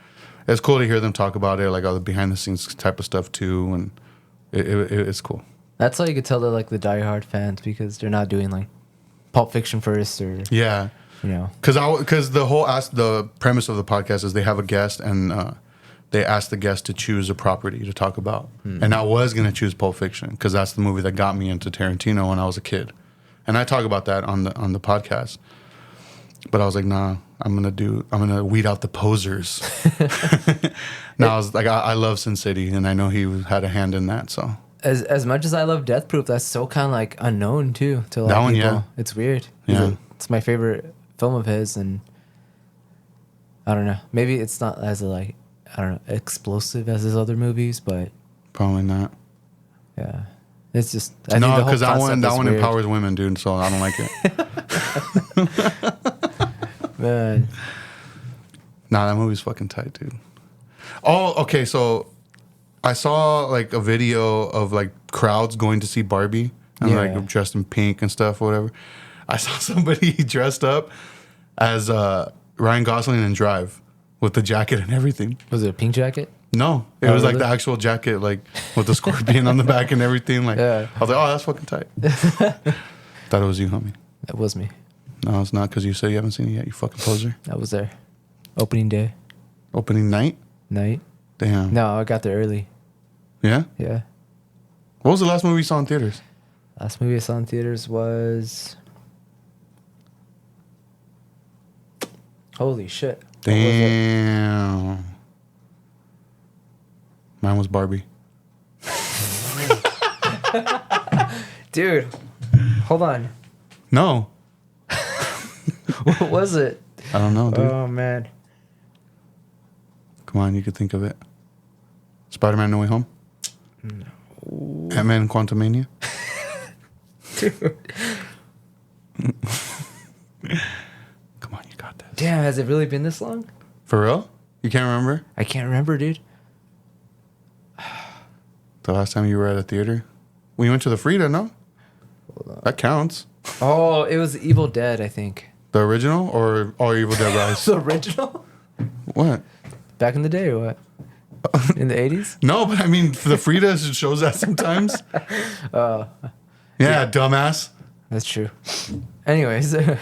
it's cool to hear them talk about it, like all the behind the scenes type of stuff too, and it's cool. That's how you could tell they're like the diehard fans because they're not doing like Pulp Fiction first or Yeah. you know. Because the premise of the podcast is they have a guest and they ask the guest to choose a property to talk about. And I was going to choose Pulp Fiction because that's the movie that got me into Tarantino when I was a kid. And I talk about that on the podcast. But I was like, nah, I'm gonna weed out the posers. No, I was like, I love Sin City, and I know he had a hand in that. So As much as I love Death Proof, that's so kind of like unknown too to a lot That of one, people. yeah. It's weird. Yeah. It's my favorite film of his, and I don't know. Maybe it's not as like I don't know explosive as his other movies, but probably not. yeah, it's just I think No, the whole because that concept is one weird. empowers women, dude. So I don't like it. Man. Nah, that movie's fucking tight, dude. Oh, okay. So I saw like a video of like crowds going to see Barbie and Yeah. like dressed in pink and stuff, or whatever. I saw somebody dressed up as Ryan Gosling in Drive with the jacket and everything. Was it a pink jacket? No, it Oh, was like really? the actual jacket, like with the scorpion on the back and everything. Like, Yeah. I was like, oh, that's fucking tight. Thought it was you, homie. That was me. No, it's not because you said you haven't seen it yet. You fucking poser. I was there. Opening day, Opening night. night. Damn. No, I got there early. Yeah. Yeah. What was the last movie you saw in theaters? Last movie I saw in theaters was. Holy shit. What was it? Damn. Mine was Barbie. Dude, hold on. No, What was it? I don't know, dude. Oh, man. Come on, you could think of it. Spider-Man: No Way Home. No. Ant-Man: Quantumania. Dude. Come on, you got this. Damn, has it really been this long? For real? You can't remember I can't remember, dude. the last time you were at a theater? We went to the Frida, no? That counts. Oh, it was Evil Dead, I think. The original or Evil Dead Rise? The original? What? Back in the day or what? In the 80s? No, but I mean, the Frida shows that sometimes. Oh, Yeah, dumbass. that's true. Anyways. Yeah,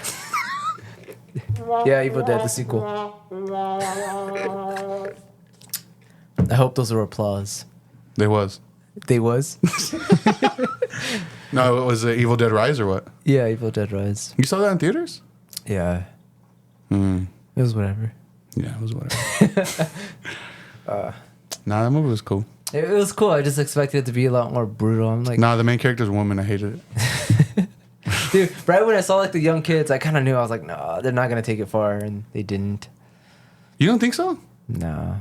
Evil Dead, the sequel. I hope those were applause. They was. They was? No, it was Evil Dead Rise or what? Yeah, Evil Dead Rise. You saw that in theaters? Yeah. Hmm. It was whatever. Yeah, it was whatever. Nah, that movie was cool. It was cool. I just expected it to be a lot more brutal. I'm like, Nah, the main character's a woman. I hated it. dude, right when I saw like the young kids, I kind of knew. I was like, no, they're not going to take it far. And they didn't. You don't think so? No.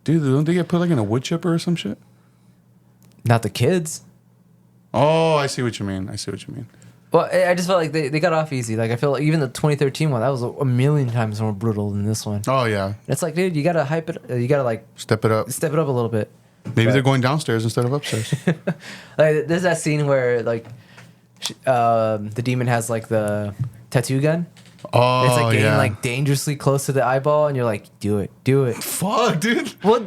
Dude, don't they get put like in a wood chipper or some shit? Not the kids. Oh, I see what you mean. Well, I just felt like they got off easy. Like, I feel like even the 2013 one, that was a million times more brutal than this one. Oh, yeah. It's like, dude, you gotta hype it. You gotta, like... Step it up a little bit. Maybe they're going downstairs instead of upstairs. Like, there's that scene where, like, the demon has, like, the tattoo gun. Oh, it's, like, getting, yeah. like, dangerously close to the eyeball, and you're like, do it. Fuck, dude. What?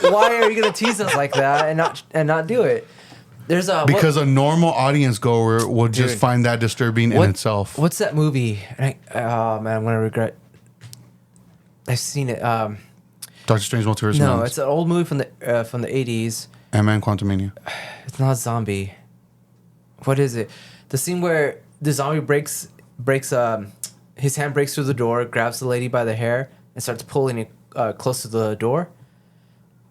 Why are you gonna tease us like that and not do it? There's because a normal audience goer will just find that disturbing in itself. What's that movie? Oh man, I'm gonna regret. I've seen it. Doctor Strange Multiverse. No, it's an old movie from the 80s. Ant-Man Quantumania. It's not a zombie. What is it? The scene where the zombie breaks his hand breaks through the door, grabs the lady by the hair, and starts pulling it close to the door.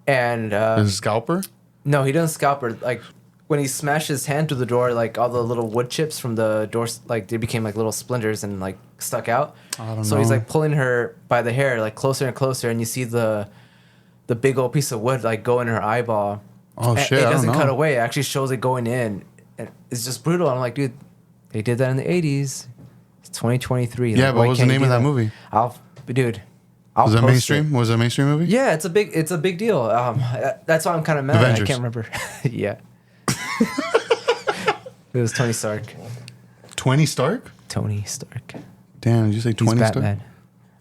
And is it Scalper? No, he doesn't scalp her. Like, when he smashed his hand through the door, like, all the little wood chips from the door, like, they became, like, little splinters and, like, stuck out. I don't know. So he's, like, pulling her by the hair, like, closer and closer, and you see the big old piece of wood, like, go in her eyeball. Oh, shit, It I don't doesn't know. ed away. It actually shows it going in. And it's just brutal. I'm like, dude, they did that in the 80s. It's 2023. Yeah, like, but why what was the can't you name do of that movie? I'll Was it post mainstream? Was it a mainstream movie? Yeah, it's a big deal. That's why I'm kind of mad. Avengers. I can't remember. Yeah. It was Tony Stark. Tony Stark? Tony Stark. Damn, did you say 20 He's Stark?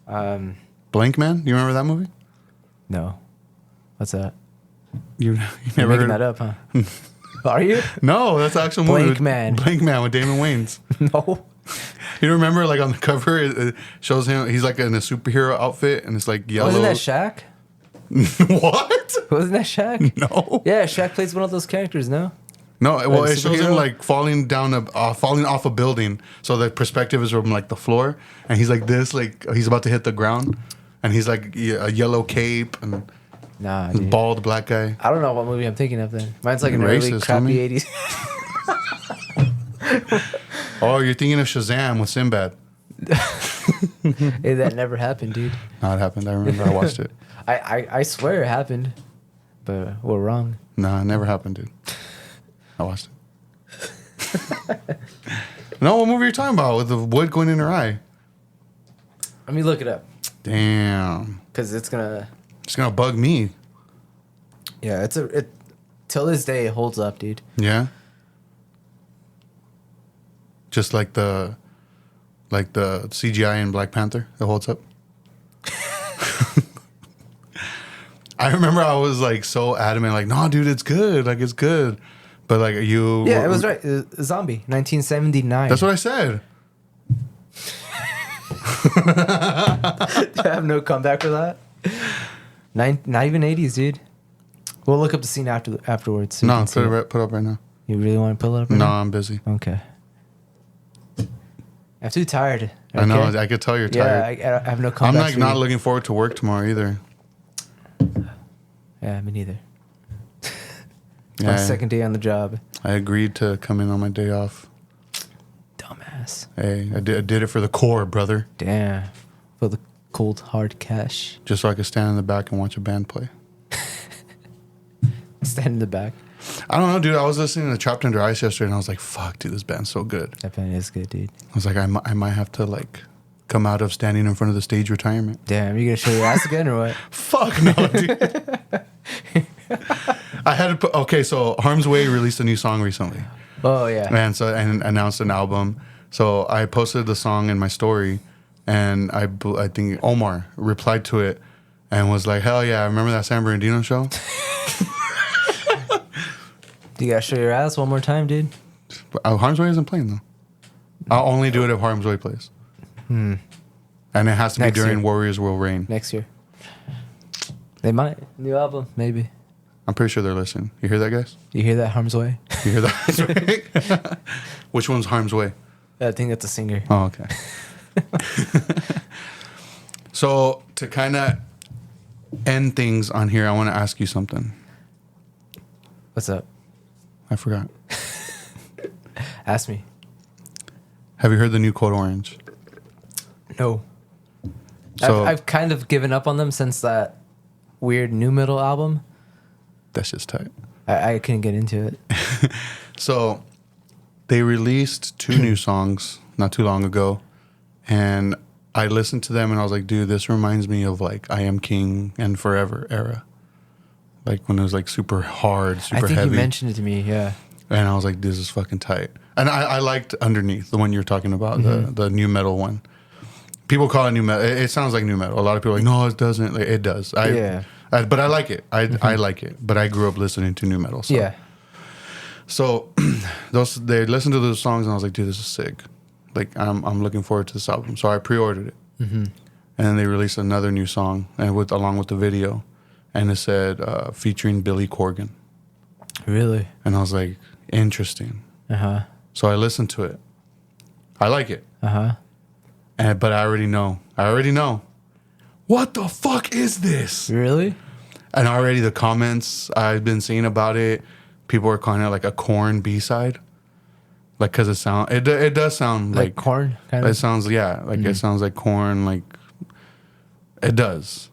Batman. Blank Man? You remember that movie? No. What's that? You You're never making heard that up, huh? Are you? No, that's the actual movie. Blank Man. Blank Man with Damon Wayans. No. You remember, like, on the cover, it shows him, he's, like, in a superhero outfit, and it's, like, yellow. Wasn't that Shaq? What? Wasn't that Shaq? No. Yeah, Shaq plays one of those characters, no? No, well, it shows him, superhero? like, falling off a building. So the perspective is from, like, the floor, and he's, like, this, like, he's about to hit the ground, and he's, like, a yellow cape, and Nah, he's dude. bald black guy. I don't know what movie I'm thinking of then. Mine's like an Racist, early crappy homie. 80s. Oh, you're thinking of Shazam with Sinbad. Hey, that never happened, dude. No, it happened. I remember. I watched it. I swear it happened, but we're wrong. No, it never happened, dude. I watched it. No, what movie are you talking about with the wood going in her eye? Let me look it up, Damn. because it's gonna. It's going to bug me. Yeah, it till this day it holds up, dude. Yeah. Just like the CGI in Black Panther, it holds up. I remember I was like so adamant, like, no, dude, it's good, like it's good, but like you, Yeah, it was right. Zombie, 1979. That's what I said. I have no comeback for that. Not even 80s, dude. We'll look up the scene afterwards. So you No, can see put it up right now. You really want to pull it up? Right No, now? I'm busy. Okay. I'm too tired. I know. okay? I could tell you're tired. Yeah, I have no I'm comeback. like not looking forward to work tomorrow either. Yeah, me neither. Yeah, My second day on the job. I agreed to come in on my day off. Dumbass. Hey, I did it for the core, brother. Damn. For the cold hard cash. Just so I could stand in the back and watch a band play. Stand in the back. I don't know, dude. I was listening to Trapped Under Ice yesterday, and I was like, "Fuck, dude, this band's so good." That band is good, dude. I was like, I might have to like come out of standing in front of the stage retirement. Damn, you gonna show your ass again or what? Fuck no, dude. I had to put. Okay, so Harm's Way released a new song recently, Oh yeah. and announced an album. So I posted the song in my story, and I think Omar replied to it and was like, "Hell yeah, remember that San Bernardino show?" You gotta show your ass one more time, dude. Harm's Way isn't playing though. I'll only do it if Harm's Way plays. And it has to Next be during year. Warriors Will Reign. Next year. They might. New album, maybe. I'm pretty sure they're listening. You hear that, guys? You hear that, Harm's Way? You hear that? Which one's Harm's Way? I think that's a singer. Oh, okay. So to kind of end things on here, I want to ask you something. What's up? I forgot. Ask me. Have you heard the new Code Orange? No. So I've kind of given up on them since that weird new metal album. that's just tight. I couldn't get into it. So they released 2 new songs not too long ago, and I listened to them and I was like, dude, this reminds me of like I Am King and Forever era. Like when it was like super hard, super I think heavy. you mentioned it to me, yeah. And I was like, this is fucking tight. And I liked Underneath, the one you're talking about, the new metal one. People call it new metal. It sounds like new metal. A lot of people are like, no, it doesn't. Like, it does. But I like it. I like it. But I grew up listening to new metal. So. Yeah. So they listened to those songs and I was like, dude, this is sick. Like I'm looking forward to this album. So I pre-ordered it. Mm-hmm. And then they released another new song and along with the video. And it said featuring Billy Corgan. Really? And I was like, interesting. Uh-huh. So I listened to it. I like it. Uh-huh. But I already know. What the fuck is this? Really? And already the comments I've been seeing about it, people are calling it like a Korn B-side. Like, because it does sound like Korn, kind of? It sounds, it sounds like Korn, like, it does.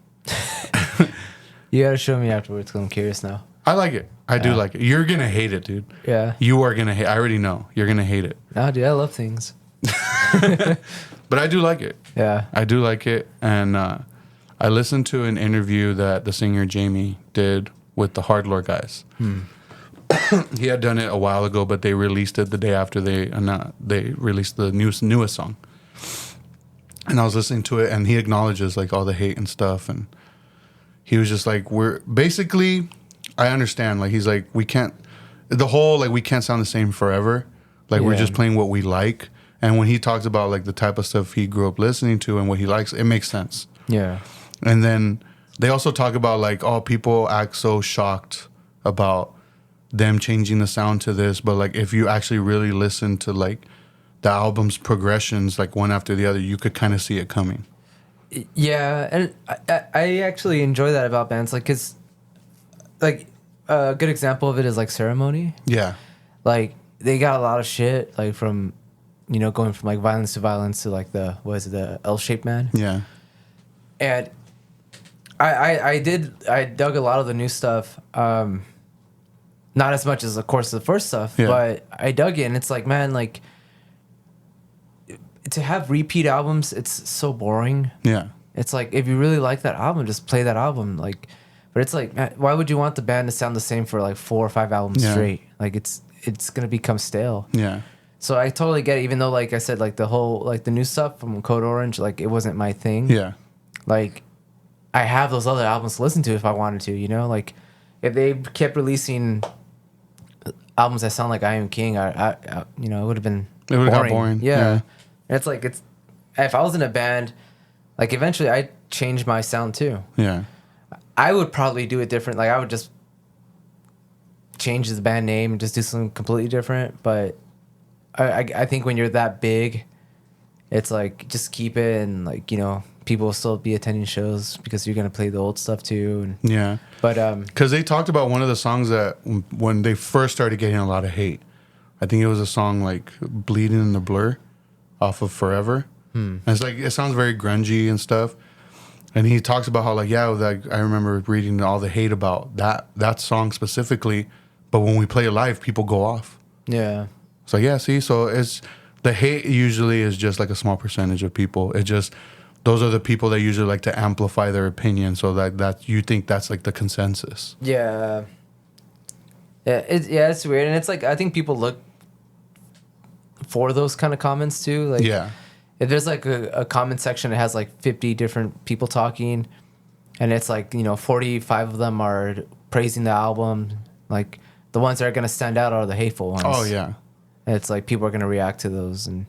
You gotta show me afterwards because I'm curious now. I like it. I do like it. You're going to hate it, dude. Yeah. You are going to hate I already know. You're going to hate it. No, dude, I love things. But I do like it. Yeah. I do like it. And I listened to an interview that the singer Jamie did with the Hardlore guys. He had done it a while ago, but they released it the day after they released the newest song. And I was listening to it, and he acknowledges like all the hate and stuff. And he was just like, we're basically, I understand. Like, he's like, we can't sound the same forever. Like, we're just playing what we like. And when he talks about like the type of stuff he grew up listening to and what he likes, it makes sense. Yeah. And then they also talk about like, oh, people act so shocked about them changing the sound to this. But like, if you actually really listen to like the album's progressions, like one after the other, you could kind of see it coming. Yeah. And I actually enjoy that about bands. Like, cause like a good example of it is like Ceremony. Yeah. Like they got a lot of shit like from, going from like Violence to like the L-shaped man. Yeah. And I dug a lot of the new stuff. Not as much as, of course, the first stuff, but I dug it, and it's like, man, like, to have repeat albums, it's so boring. Yeah. It's like, if you really like that album, just play that album. Like, but it's like, man, why would you want the band to sound the same for like 4 or 5 albums straight? Like, it's gonna become stale. Yeah. So I totally get it, even though, like I said, like the whole, like the new stuff from Code Orange, like it wasn't my thing. Yeah. Like, I have those other albums to listen to if I wanted to, like, if they kept releasing albums that sound like I Am King, I it would have been It would have got boring. Yeah. And it's like, if I was in a band, like eventually I'd change my sound too. Yeah. I would probably do it different. Like I would just change the band name and just do something completely different. But I think when you're that big, it's like, just keep it, and like, people will still be attending shows because you're going to play the old stuff too. And, yeah. But, because they talked about one of the songs that when they first started getting a lot of hate, I think it was a song like Bleeding in the Blur off of Forever. And it's like, it sounds very grungy and stuff. And he talks about how like, like I remember reading all the hate about that song specifically. But when we play it live, people go off. Yeah. So yeah, see, so it's the hate usually is just like a small percentage of people. It just, those are the people that usually like to amplify their opinion, so that you think that's like the consensus. Yeah. Yeah, it's weird, and it's like I think people look for those kind of comments too. Like, if there's like a comment section that has like 50 different people talking, and it's like 45 of them are praising the album, like the ones that are gonna stand out are the hateful ones. Oh yeah. And it's like people are gonna react to those, and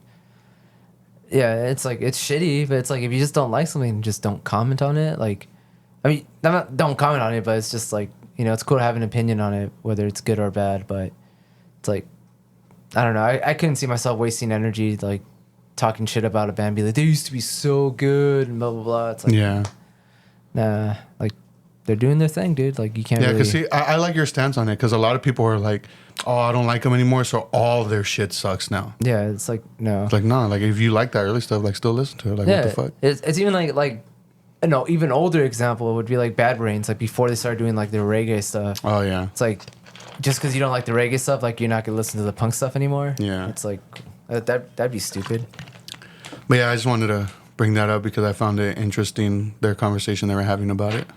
yeah, it's like, it's shitty, but it's like, if you just don't like something, just don't comment on it. Like, I mean, don't comment on it, but it's just like, it's cool to have an opinion on it, whether it's good or bad. But it's like, I don't know. I couldn't see myself wasting energy like talking shit about a band, be like, they used to be so good and blah blah blah. It's like, nah, like they're doing their thing, dude. Like you can't. Yeah, really... because see, I like your stance on it, because a lot of people are like, oh, I don't like them anymore, so all their shit sucks now. Yeah, it's like, no. It's like, no, like if you like that early stuff, like still listen to it. Like, what the fuck? It's even like no, even older example would be like Bad Brains, like before they started doing like the reggae stuff. Oh yeah. It's like, just because you don't like the reggae stuff, like you're not gonna listen to the punk stuff anymore. Yeah. It's like that'd be stupid. But yeah, I just wanted to bring that up because I found it interesting, their conversation they were having about it.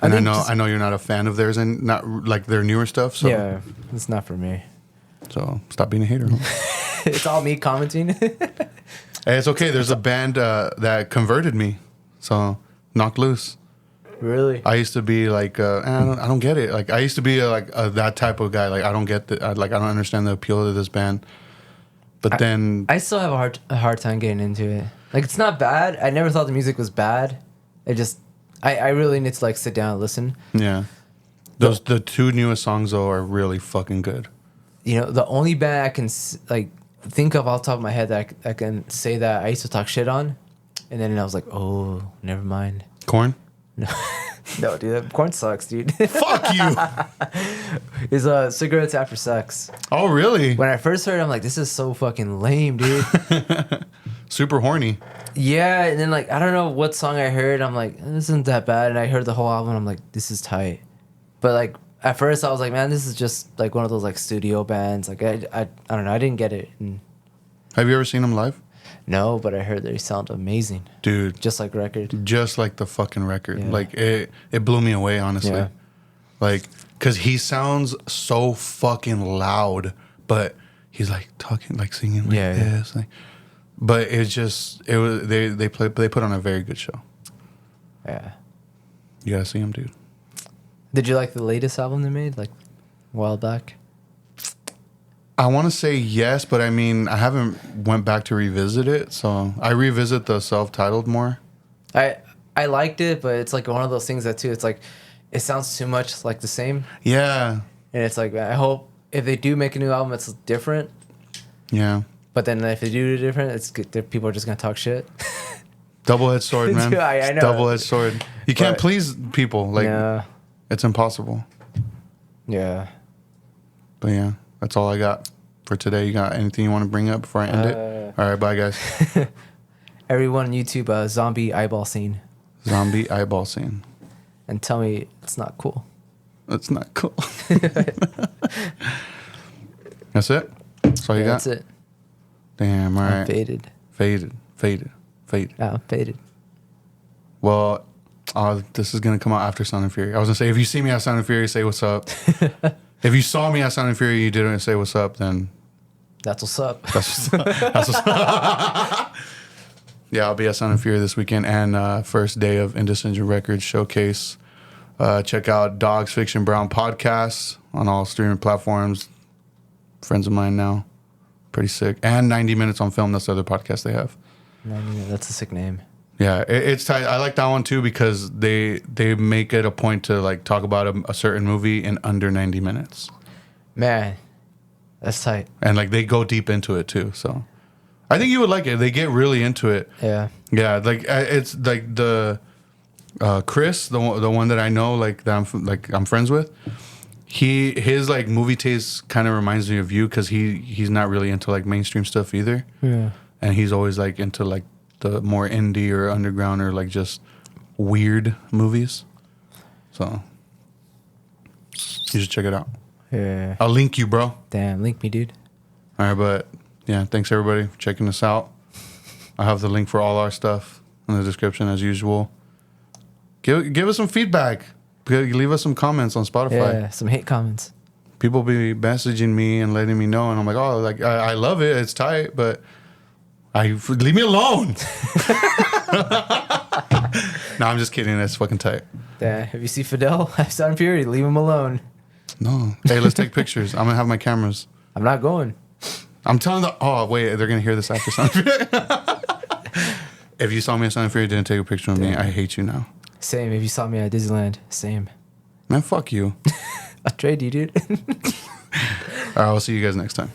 And I know you're not a fan of theirs and not like their newer stuff. So yeah, it's not for me. So stop being a hater. It's all me commenting. Hey, it's okay. There's a band that converted me. So Knock Loose. Really? I used to be like, I don't get it. Like I used to be that type of guy. Like I don't get I don't understand the appeal of this band. But then I still have a hard time getting into it. Like it's not bad. I never thought the music was bad. It just I really need to like sit down and listen. Yeah. The two newest songs though are really fucking good. You know, the only band I can like think of off the top of my head that I can say that I used to talk shit on, and then I was like, oh, never mind. Korn? No, no, dude, that Korn sucks, dude. Fuck you. Is Cigarettes After Sex. Oh, really? When I first heard it, I'm like, this is so fucking lame, dude. Super horny. Yeah, and then like I don't know what song I heard. I'm like, this isn't that bad, and I heard the whole album. I'm like, this is tight. But like at first, I was like, man, this is just like one of those like studio bands. Like I don't know, I didn't get it. And Have you ever seen them live? no, but I heard they sound amazing, dude. just like record. Just like the fucking record. Yeah. Like it blew me away, honestly. Yeah. Like, cause he sounds so fucking loud, but he's like talking, like singing like this. Like, but it's just they put on a very good show. Yeah. You gotta see him, dude. Did you like the latest album they made, like a while back? I want to say yes, but I mean, I haven't went back to revisit it, so I revisit the self-titled more. I liked it, but it's like one of those things that too. It's like it sounds too much like the same. Yeah. And it's like I hope if they do make a new album, it's different. Yeah. But then if they do it different, it's good. People are just gonna talk shit. Double-edged sword, man. I know. Double-edged sword. You can't please people. Like, yeah. It's impossible. Yeah. But yeah, that's all I got for today. You got anything you want to bring up before I end it? All right, bye, guys. Everyone on YouTube, zombie eyeball scene. Zombie eyeball scene. And tell me it's not cool. That's not cool. That's it? That's all you got? That's it. Damn, all right. I'm faded. Faded. I'm faded. Well, this is going to come out after Sound and Fury. I was going to say, if you see me at Sound and Fury, say what's up. If you saw me at Sound and Fury, you didn't say what's up, then... That's what's up. That's what's up. Yeah, I'll be at Sound and Fury this weekend and first day of Indecision Records Showcase. Check out Dogs Fiction Brown podcast on all streaming platforms. Friends of mine now. Pretty sick. And 90 Minutes on Film. That's the other podcast they have. That's a sick name. Yeah, it's tight. I like that one too because they make it a point to like talk about a certain movie in under 90 minutes. Man, that's tight. And like they go deep into it too. So I think you would like it. They get really into it. Yeah. Yeah, like it's like the Chris, the one that I know, like that I'm friends with. His like movie taste kind of reminds me of you because he's not really into like mainstream stuff either. Yeah. And he's always like into like the more indie or underground or like just weird movies. So you should check it out. Yeah. I'll link you, bro. Damn, link me, dude. All right, but yeah, thanks everybody for checking us out. I have the link for all our stuff in the description as usual. Give us some feedback. Leave us some comments on Spotify. Yeah, some hate comments. People be messaging me and letting me know, and I'm like, oh, like I love it. It's tight, but leave me alone. No, I'm just kidding. That's fucking tight. Yeah, if you see Fidel, Sound Fury, leave him alone. No. Hey, let's take pictures. I'm gonna have my cameras. I'm not going. I'm telling oh wait, they're gonna hear this after Sound Fury. If you saw me at Sound Fury, didn't take a picture of me, I hate you now. Same. If you saw me at Disneyland, same. Man, fuck you. I'll trade you, dude. All right, I'll see you guys next time.